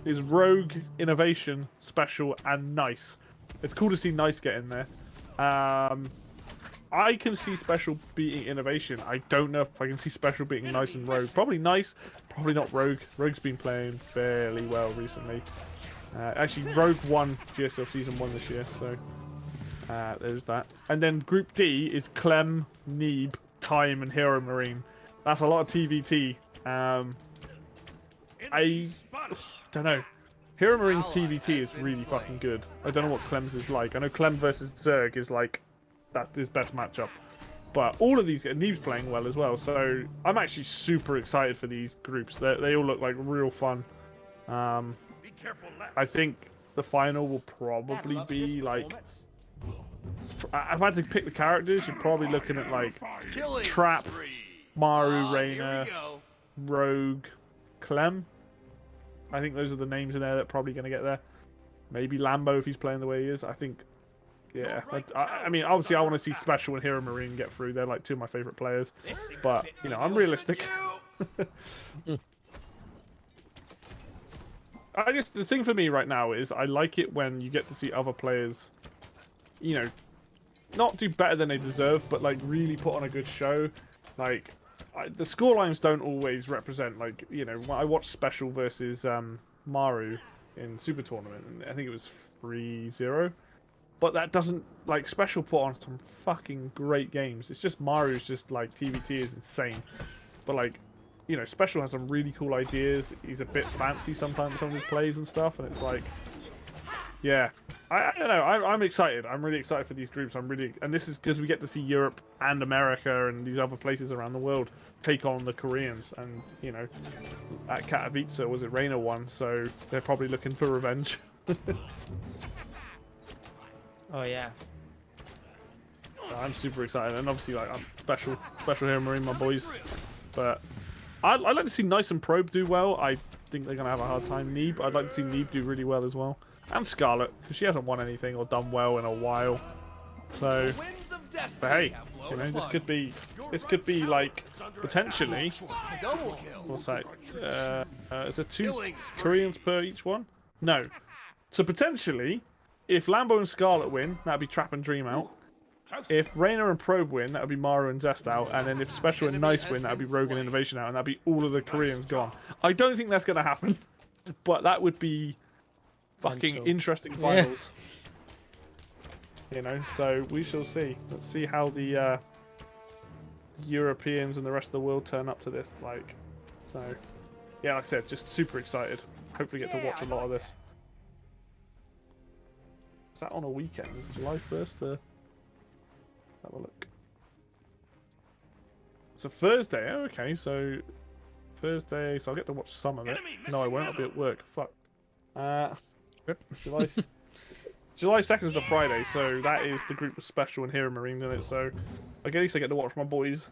is Rogue, Innovation, Special, and Nice. It's cool to see Nice get in there. I can see Special beating Innovation. I don't know if I can see Special beating Nice and Rogue. Probably Nice, probably not Rogue. Rogue's been playing fairly well recently. Actually, Rogue won GSL Season 1 this year, so there's that. And then Group D is Clem, Neeb, Time, and Hero Marine. That's a lot of TVT. I don't know. Hero Marine's TVT is really fucking good. I don't know what Clem's is like. I know Clem versus Zerg is like, that's his best matchup. But all of these, Neeb's playing well as well. So I'm actually super excited for these groups. They all look like real fun. I think the final will probably be like, I've had to pick the characters. You're probably looking at like Trap, Maru, Reina, Rogue, Clem. I think those are the names in there that are probably going to get there. Maybe Lambo if he's playing the way he is. I think, yeah. I mean, obviously I want to see Special and Hero Marine get through. They're like two of my favourite players. But, you know, I'm realistic. The thing for me right now is I like it when you get to see other players, you know, not do better than they deserve, but like really put on a good show. Like, the scorelines don't always represent, like, you know, when I watched Special versus Maru in Super Tournament, and I think it was 3-0. But that doesn't, like, Special put on some fucking great games. It's just Maru's just, like, TVT is insane. But, like, you know, Special has some really cool ideas. He's a bit fancy sometimes with some of his plays and stuff, and it's like, yeah. I don't know, I'm excited. I'm really excited for these groups. And this is because we get to see Europe and America and these other places around the world take on the Koreans. And, you know, at Katowice, was it Reina won, so they're probably looking for revenge. Oh yeah. I'm super excited, and obviously, like, I'm special Hero Marine, my boys. But I'd like to see Nice and Probe do well. I think they're gonna have a hard time. Neeb, I'd like to see Neeb do really well as well, and Scarlet, because she hasn't won anything or done well in a while. So, but hey, you know, this could be like potentially. What's that? Is there 2 Koreans per each one? No. So potentially, if Lambo and Scarlet win, that'd be Trap and Dream out. If Reina and Probe win, that would be Maru and Zest out. And then if Special and Nice win, that would be Rogue and Innovation out. And that'd be all of the Koreans gone. I don't think that's going to happen. But that would be fucking interesting finals. Yeah. You know, so we shall see. Let's see how the Europeans and the rest of the world turn up to this. Like, so, yeah, like I said, just super excited. Hopefully get to watch a lot of this. Is that on a weekend? Is it July 1st? Have a look. It's a Thursday. Oh, okay, so Thursday. So I'll get to watch some of it. No, I won't. I'll be at work. Fuck. July 2nd is a Friday, so that is the group with Special and Hero Marine in it. So I guess I get to watch my boys.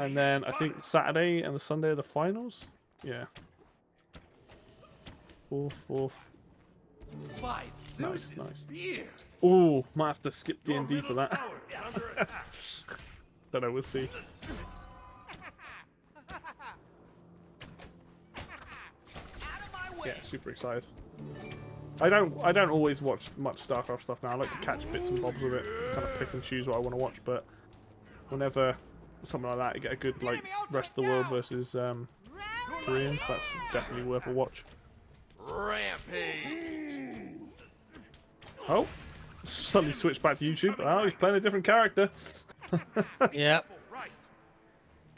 And then I think Saturday and the Sunday are the finals. Yeah. 4th. Nice. Ooh, might have to skip D&D for that. Don't know, we'll see. Yeah, super excited. I don't always watch much StarCraft stuff now. I like to catch bits and bobs of it, kind of pick and choose what I want to watch. But whenever something like that, you get a good like rest of the world versus Koreans. That's definitely worth a watch. Rampage. Oh, suddenly switched back to YouTube. Oh, he's playing a different character. Yeah.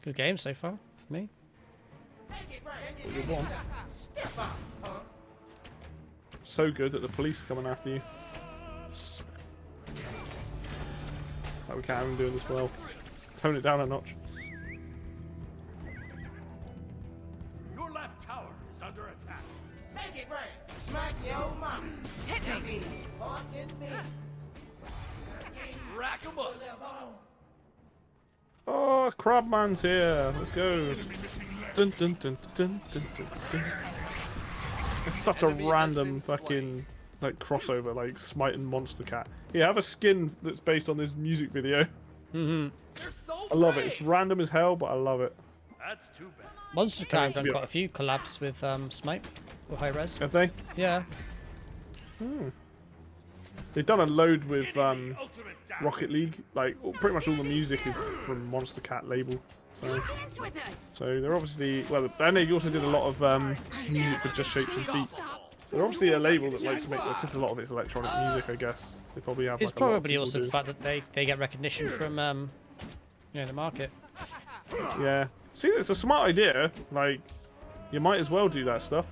Good game so far for me. So good that the police are coming after you. Like we can't even do this well. Tone it down a notch. Your left left tower is under attack. Make it rain. Smack your mama. Hit me. Rack 'em up. Oh, Crabman's here. Let's go. Dun, dun, dun, dun, dun, dun, dun. It's such a random fucking like crossover, like Smite and Monstercat. Yeah, I have a skin that's based on this music video. Mm-hmm. They're so I love it. big. It's random as hell, but I love it. That's too bad. Monstercat have done quite a few collabs with Smite or High Res. Have they? Yeah. They've done a load with Ultimate dash. Rocket League. Like pretty much all the music is from Monstercat label. So, Dance with us. they're obviously well, and they also did a lot of music for Just Shapes and Beats. They're obviously a label that likes to make because a lot of it's electronic music, I guess. They probably have. It's like, a lot of probably people also do. the fact that they get recognition from the market. Yeah. See, it's a smart idea. Like, you might as well do that stuff.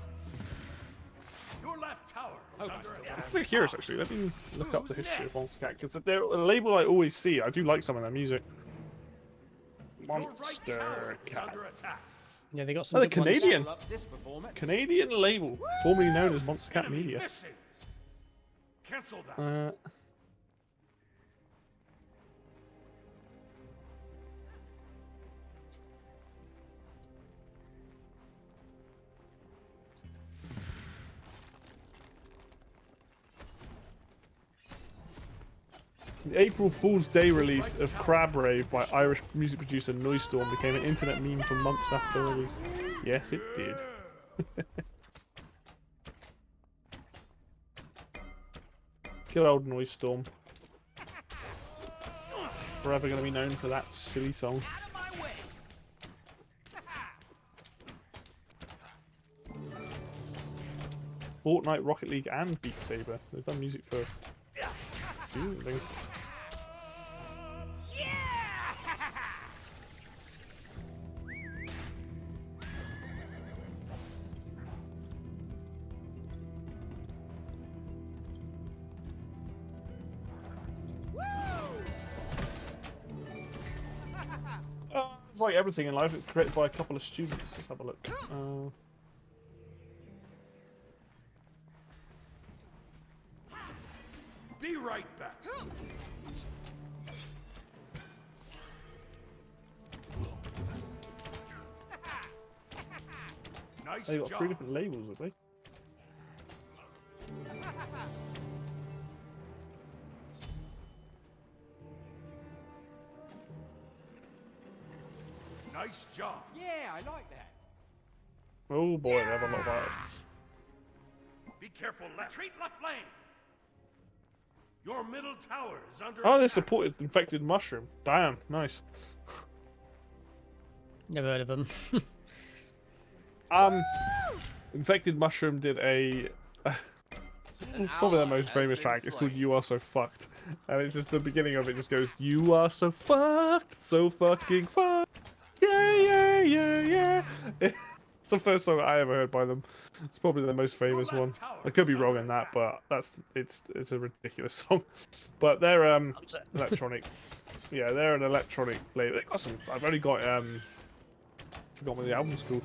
Your left tower is under attack. I'm pretty curious, actually. Let me look up the history of Monstercat, because they're a label I always see. I do like some of their music. Your right tower is Monstercat. under attack. Yeah, they got some. Oh, they're good ones. Canadian. Up this performance. Canadian label, formerly known as Monstercat Enemy Media. missing. Cancel that. The April Fool's Day release of Crab Rave by Irish music producer Noisestorm became an internet meme for months after release. Yes, it did. Good old Noisestorm. Forever going to be known for that silly song. Out of my way. Fortnite, Rocket League, and Beat Saber. They've done music for two things. It's like everything in life. It's created by a couple of students. Let's have a look. Be right back. Nice They got job. 3 different labels, have they? Nice job. Yeah, I like that. Oh boy, they have a lot of artists. Be careful, left. Retreat left lane. Your middle tower is under Oh, they attack. supported Infected Mushroom. Damn, nice. Never heard of them. Infected Mushroom did a probably their most famous track. It's called "You Are So Fucked," and it's just the beginning of it. Just goes, "You are so fucked, so fucking fucked, yeah, yeah, yeah, yeah." It's the first song I ever heard by them. It's probably the most famous one. I could be wrong in that, but it's a ridiculous song. But they're electronic. Yeah, they're an electronic label. They got some. I've only got forgot what the album's called.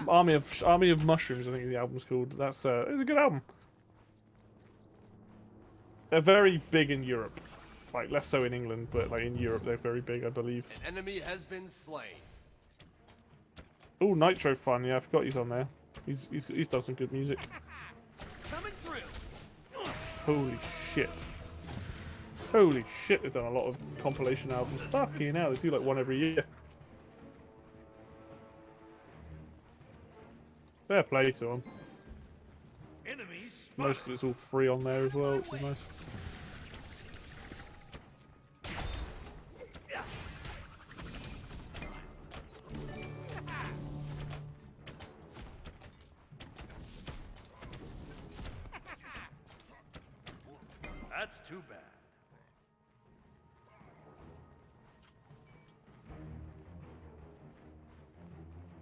Army of Mushrooms, I think the album's called. It's a good album. They're very big in Europe, like less so in England, but like in Europe they're very big, I believe. An enemy has been slain. Oh, Nitro Fun, yeah, I forgot he's on there. He's done some good music. Coming through. Holy shit! Holy shit! They've done a lot of compilation albums. Fucking hell, they do like one every year. Fair play to them. Enemies spotted. Most of it's all free on there as well, which is nice. That's too bad.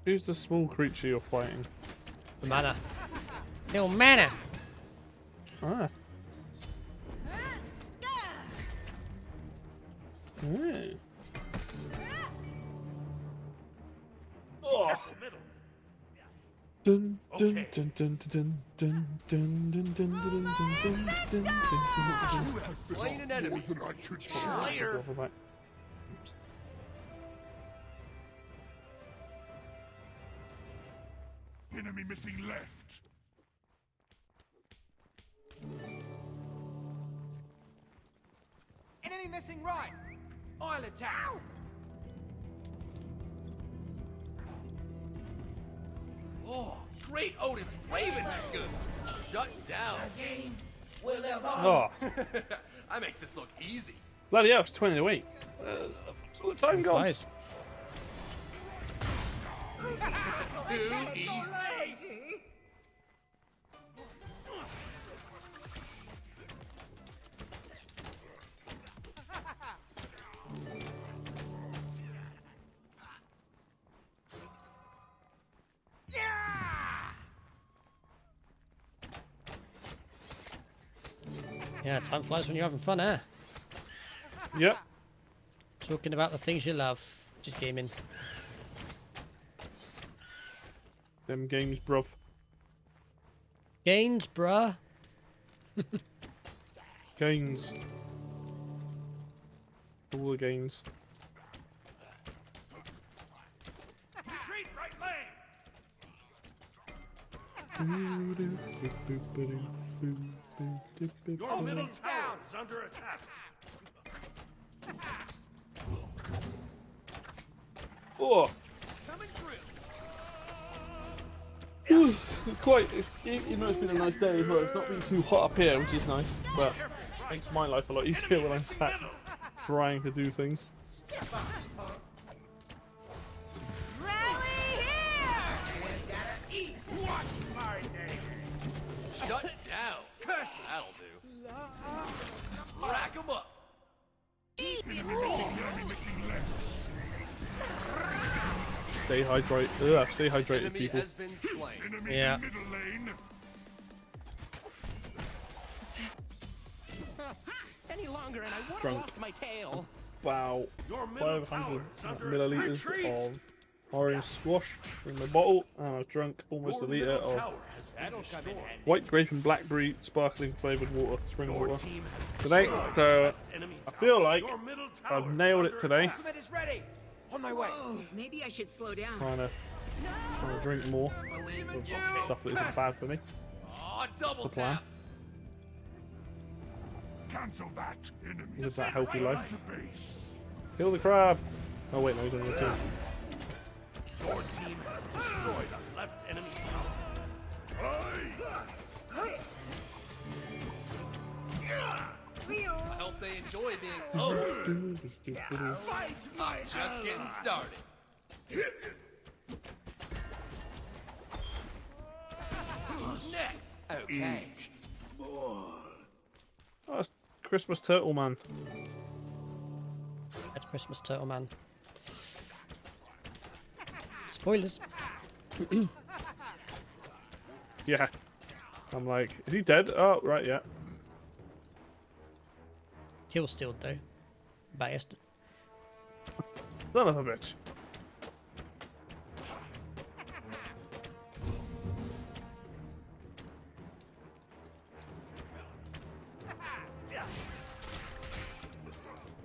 Who's the small creature you're fighting? The mana. Little mana. Ah. Mm. Oh. Careful middle. Dun, dun, Okay. dun, dun, dun, dun, dun, dun, dun, dun, dun, dun, dun, You have slain an enemy. Slayer. dun. Enemy missing left. Enemy missing right. I'll attack. Oh, great Odin's Raven is good. Shut down. Oh, I make this look easy. bloody hell, it's 20 to 8. All the time gone. Flies. Too easy. Yeah, time flies when you're having fun, eh? Yep. Talking about the things you love. Just gaming. Them games, bruv. Gains, bruh. Gains. All the gains. Retreat right lane. Your middle tower is under attack. Oh, Coming through. Whew, it's quite. You know, it's been a nice day as well. It's not been too hot up here, which is nice, but it makes my life a lot easier when I'm sat trying to do things. Rally here! Watch my name. Shut down. That'll do. Rack 'em up. Enemy missing left. Stay hydrated. Stay hydrated, Enemy people. has been slain. Enemies Yeah. in middle lane. Any longer and I would have Drunk. lost my tail. About Your middle 500 tower is under milliliters retreat. of orange squash in my bottle, and I've drunk almost a Your litre middle of tower has been destroyed. white grape and blackberry sparkling flavoured water, spring Your water. team has Today, destroyed so left enemy I tower. feel like Your middle tower I've is nailed it under today. attack. Ultimate is ready. On my way. Maybe I should slow down. Trying to drink more Believe in of you. stuff that isn't bad for me. Oh, double the plan. tap. Cancel that. Enemy Live that healthy life. to base. Kill the crab. Oh wait, no, he's on your team. Your team has destroyed a left enemy tower. I hope they enjoy being over. I'm just getting started. Who's next? Okay. Oh, it's Christmas Turtle Man. That's Christmas Turtle Man. Spoilers. Yeah. I'm like, is he dead? Oh, right, yeah. Kill stealed though. Biased. Son of a bitch.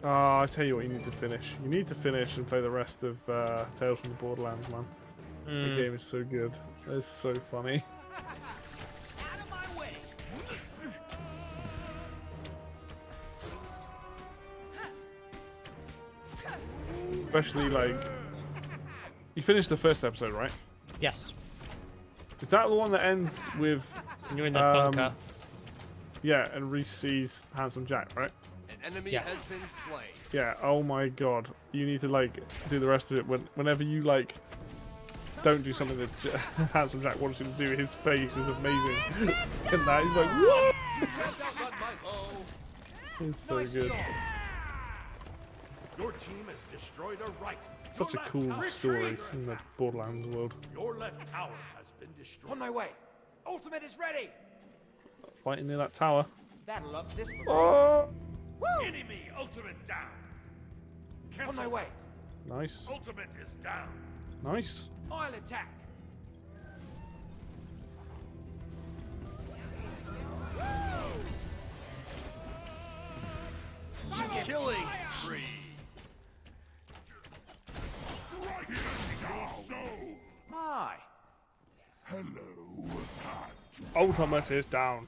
Oh, I tell you what, you need to finish. You need to finish and play the rest of Tales from the Borderlands, man. The game is so good. It's so funny. Out of my way. Especially like, you finished the first episode, right? Yes. Is that the one that ends with, And you're in the bunker. yeah, and Reese sees Handsome Jack, right? An enemy Yeah. has been slain. Yeah. Oh my god, you need to like do the rest of it whenever you like don't do something that Handsome Jack wants you to do. His face is amazing. And that he's like, what? Can't outrun my bow. It's so good. Your team has destroyed a right. Such a Your left cool tower- story Retreat. in the Borderlands world. Your left tower has been destroyed. On my way. Ultimate is ready. Fighting near that tower. That'll up this performance. Oh, Enemy ultimate down. On my Cancel. way. nice, Ultimate is down. nice. I'll attack. Killing spree. Your soul. My. Hello, Pat. Ultimate is down.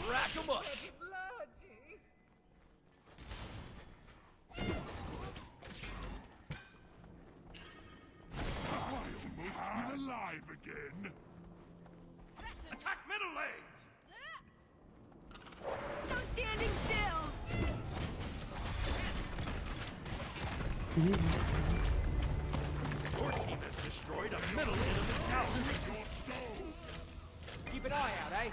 Rack 'em up. Almost feel alive again. Attack middle lane. No standing still. Your team has destroyed a middle enemy tower. Your soul. Keep an eye out, eh?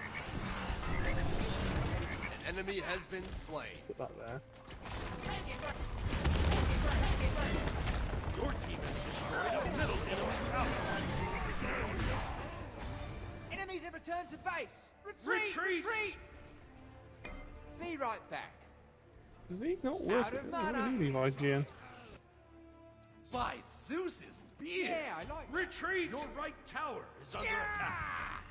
An enemy has been slain. Put that there. Your team has destroyed a middle enemy tower. Enemies have returned to base! Retreat! Retreat! Be right back. Does he not work? Out of What mana. do you mean, IGN? By Zeus's beard! Yeah, I like. Retreat! Your right tower is under attack.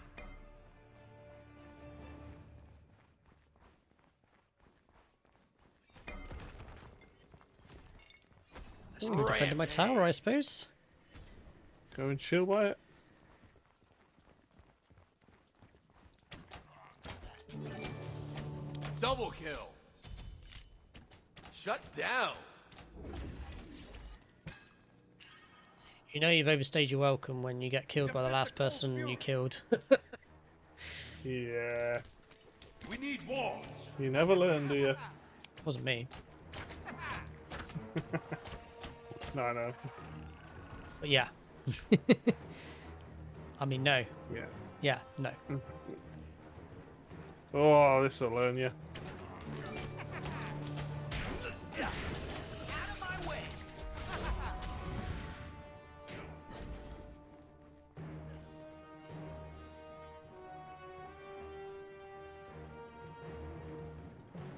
I'm defending my tower, I suppose. Go and chill by it. Double kill. Shut down. You know you've overstayed your welcome when you get killed by the last person you killed. Yeah. We need walls. You never learn, do you? Wasn't me. No, no. But yeah. I mean, no. Yeah. Yeah, no. Oh, this will learn you. Out of my way.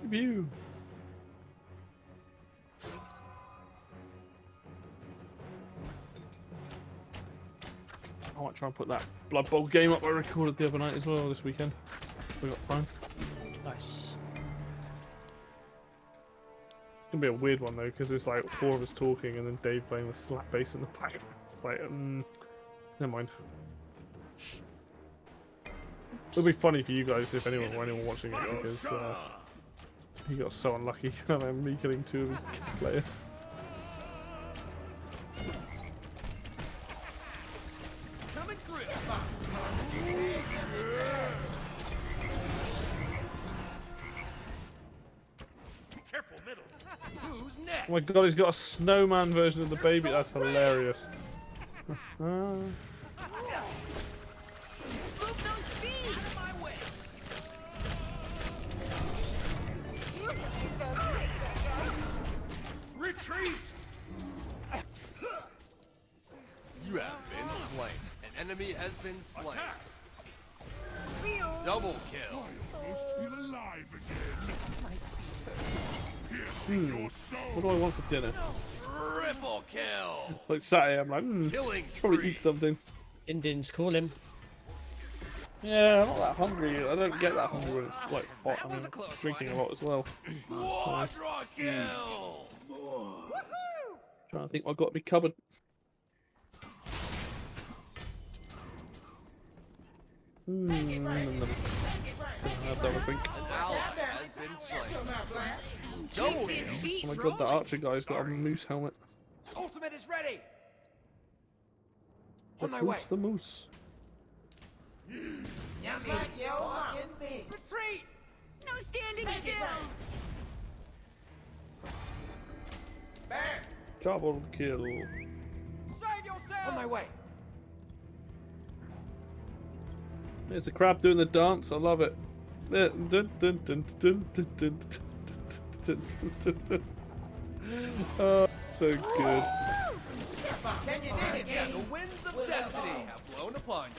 View. I might try and put that Blood Bowl game up I recorded the other night as well this weekend. We got time. Nice. It's gonna be a weird one though, because it's like 4 of us talking and then Dave playing the slap bass in the background. It's like, never mind. It'll be funny for you guys if anyone watching it, because he got so unlucky and me killing 2 of his players. Coming through. Careful middle. Who's next? Oh my god, he's got a snowman version of the baby. That's hilarious. Move those feet! Out of my way. Retreat! You have been slain. An enemy has been slain. Double kill. Almost feel alive again. Piercing your soul. What do I want for dinner? Triple kill. Like Saturday, I'm like, Killing should probably spree. eat something. Indians call him. Yeah, I'm not that hungry. I don't get that hungry when it's like hot. That I was mean, a close drinking one. a lot as well. Quadra kill. Trying to think what I've got to be covered. Have that, I think. An ally has been slain. Double This kill. beat Oh my god, that archer guy's got a moose helmet. Ultimate is ready! The On my way. moose, the moose. Retreat! No standing still! Double kill. Save yourself! On my way. There's a crab doing the dance. I love it. Oh, so good. The winds of destiny have blown upon you.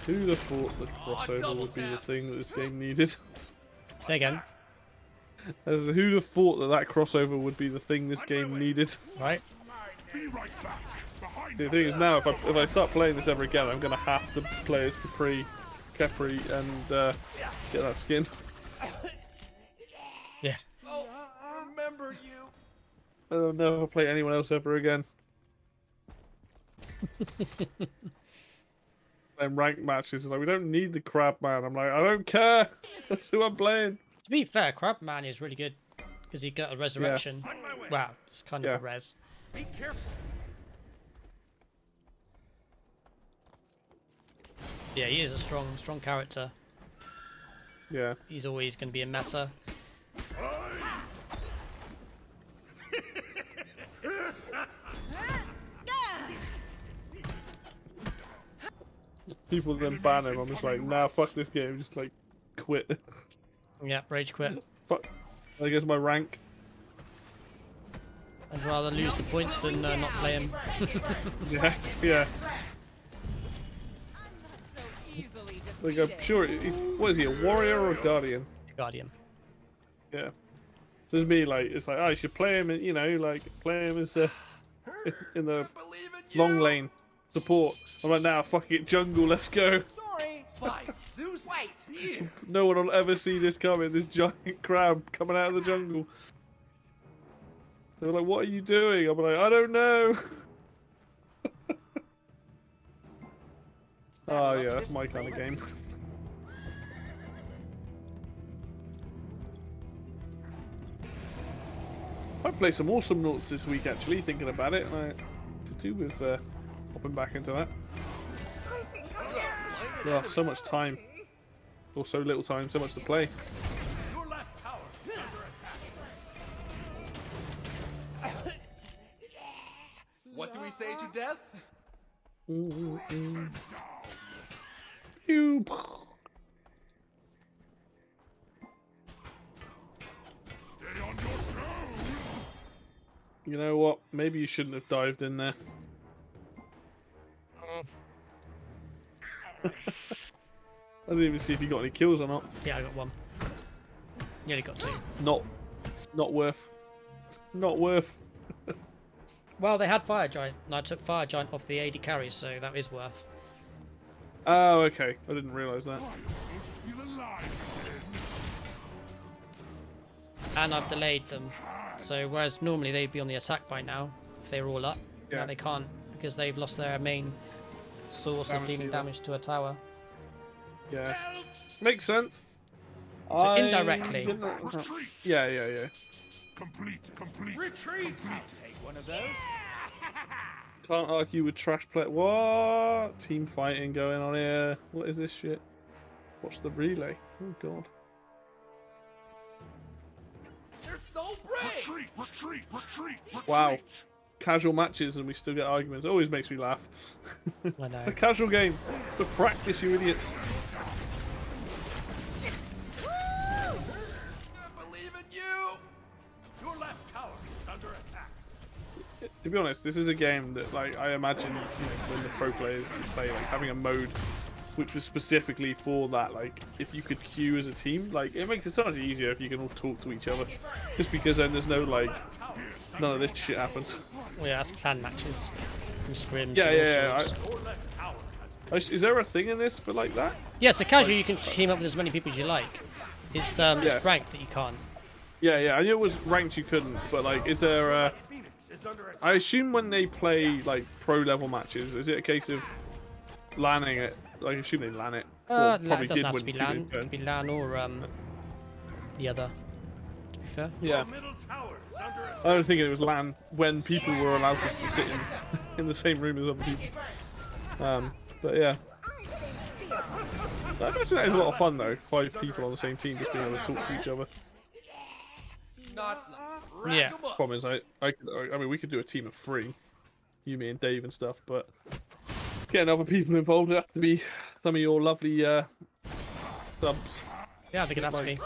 Who'd have thought the crossover would be the thing that this game needed? Say again. As who'd have thought that crossover would be the thing this game needed? Right? Be right back. Behind The us. thing is now, if I start playing this ever again, I'm gonna have to play as Capri and get that skin. I'll never play anyone else ever again. Then rank matches, like we don't need the crab man. I'm like, I don't care. That's who I'm playing. To be fair, Crabman is really good because he got a resurrection. Wow, it's kind of a res. Be careful. Yeah, he is a strong character. Yeah. He's always going to be a meta. People then ban him. I'm just like, nah, fuck this game. Just like, quit. Yeah, rage quit. Fuck. I guess my rank. I'd rather lose the points than not play him. Yeah, yeah. I'm not so easily Like, defeated. I'm sure. What is he, a warrior or a guardian? Guardian. Yeah. So it's me, like, it's like, oh, you should play him, you know, like, play him as in the Believe in you. long lane support. I'm like, nah, fuck it, jungle, let's go. Sorry. By Zeus. Wait. Yeah. No one will ever see this coming, this giant crab coming out of the jungle. They're like, what are you doing? I'm like, I don't know. Oh, yeah, that's my kind of game. I played some awesome notes this week, actually, thinking about it, and I could do with hopping back into that. Oh, so much time. Or so little time, so much to play. Your left tower is under attack. What do we say to death? Pew. Stay on your toes. You know what? Maybe you shouldn't have dived in there. I didn't even see if you got any kills or not. Yeah, I got one. Nearly got two. Not worth. Not worth. Well, they had Fire Giant, and I took Fire Giant off the AD carry, so that is worth. Oh, okay. I didn't realise that. I almost feel alive again. And I've delayed them. So whereas normally they'd be on the attack by now, if they were all up, Yeah. now they can't, because they've lost their main source of Damage dealing dealer. damage to a tower. Yeah. Makes sense. So indirectly. Retreat. Yeah. Complete. Retreat. Take one of those. Can't argue with trash play. What? Team fighting going on here. What is this shit? Watch the relay. Oh, God. They're so brave. Retreat. Wow. Casual matches and we still get arguments. Always makes me laugh. I know. It's a casual game. For practice, you idiots. I believe in you. Your left tower is under attack. To be honest, this is a game that, like, I imagine, you know, when the pro players play, like, having a mode which was specifically for that. Like, if you could queue as a team, like, it makes it so much easier if you can all talk to each other. Just because then there's no, like, none of this shit happens. Well, yeah, that's clan matches and scrims. Yeah, and all sorts. Your left tower has been Is there a thing in this for, like, that? Yeah, so casual you can team up with as many people as you like. It's it's ranked that you can't. Yeah, I knew it was ranked you couldn't, but, like, is there, Phoenix is under attack. I assume when they play, like, pro level matches, is it a case of lanning it? Like, I assume they lan it. Or It doesn't have to when be people LAN. in It turn. could be LAN or the other. To be fair. Yeah. Your middle tower is under attack. I don't think it was LAN when people were allowed to sit in the same room as other people. But yeah. I imagine that is a lot of fun though. 5 people on the same team just being able to talk to each other. Not like, Yeah. rack 'em up. Problem is, I mean, we could do a team of 3, you, me, and Dave and stuff, but getting other people involved, it'd have to be some of your lovely subs. Yeah, I think it'd have to be.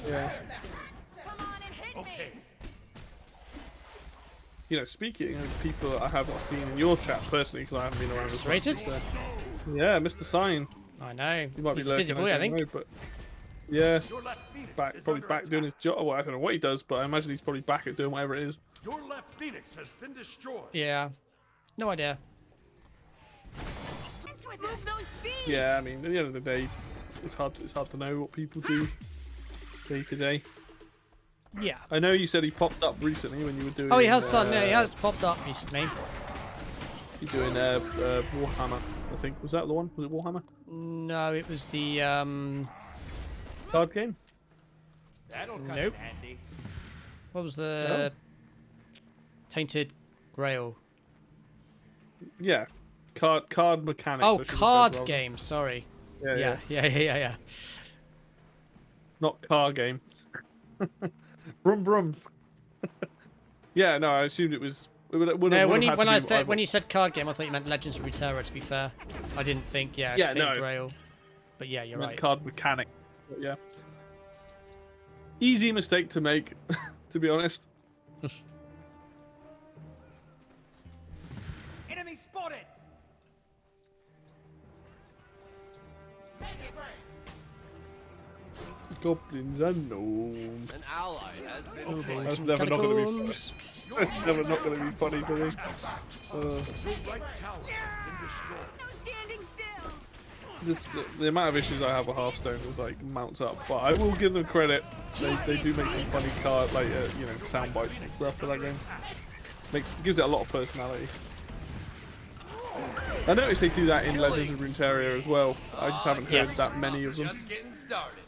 Yeah. Come on and hit me. You know, speaking of people I haven't seen in your chat personally, because I haven't been around as much. Rated? Yeah, Mr. Sign. I know. He might be He's a busy lurking. boy, I don't think. know, but yeah, Your left Phoenix is probably under back attack. doing his job. Well, I don't know what he does, but I imagine he's probably back at doing whatever it is. Your left Phoenix has been destroyed. Yeah. No idea. Move those feet. Yeah, I mean, at the end of the day, it's hard to know what people do day to day. Yeah. I know you said he popped up recently when you were doing. Oh, he has done. Yeah, he has popped up recently. You're doing Warhammer, I think. Was that the one? Was it Warhammer? No, it was the Card game? That'll come Nope. in handy. What was the Tainted Grail? Yeah. Card mechanics. Oh, I should have said, card rather. game. Sorry. Yeah. Yeah. Not car game. Brum brum. Yeah, no, I assumed it was. No, when you said card game, I thought you meant Legends of Runeterra. To be fair, I didn't think. Yeah, Yeah, Tainted no. Grail. But yeah, you're right. Card mechanic. But yeah. Easy mistake to make, to be honest. Enemy spotted! Goblins and gnomes. An ally has been slain. That's never not going to be. Catacombs. That's never not going to be funny for me. Right tower has been destroyed. No standing still. The amount of issues I have with Hearthstone is like mounts up, but I will give them credit. They do make some funny card sound bites and stuff for that game. Gives it a lot of personality. I noticed they do that in Legends of Runeterra as well. I just haven't heard that many of them. Just getting started.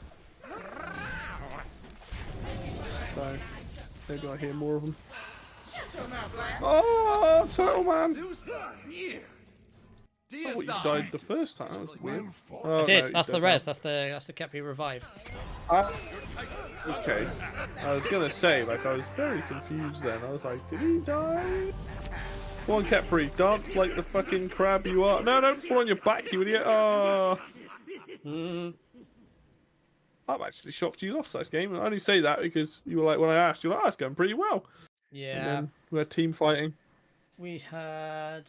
So maybe I hear more of them. Oh, Turtle Man! I thought you died the first time. That was weird. Oh, I did. no, That's you the don't res. That's the Kepri revive. Okay. I was gonna say, like, I was very confused then. I was like, did he die? Come on, Kepri, dance like the fucking crab you are. No, don't fall on your back, you idiot. Oh. I'm actually shocked you lost that game. I only say that because you were like, when I asked, you were like, oh, it's going pretty well. Yeah. And then we had team fighting. We had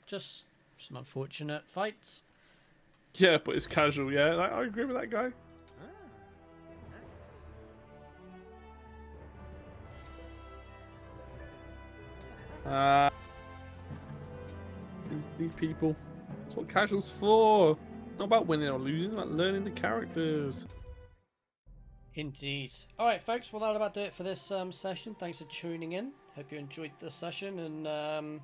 just some unfortunate fights. Yeah, but it's casual, yeah. I agree with that guy. These people. That's what casual's for. It's not about winning or losing, it's about learning the characters. Indeed. Alright folks, well that'll about do it for this session. Thanks for tuning in. Hope you enjoyed the session and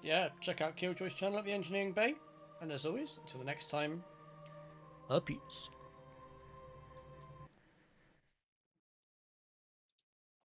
yeah, check out Killjoy's channel at the Engineering Bay. And as always, until the next time, peace.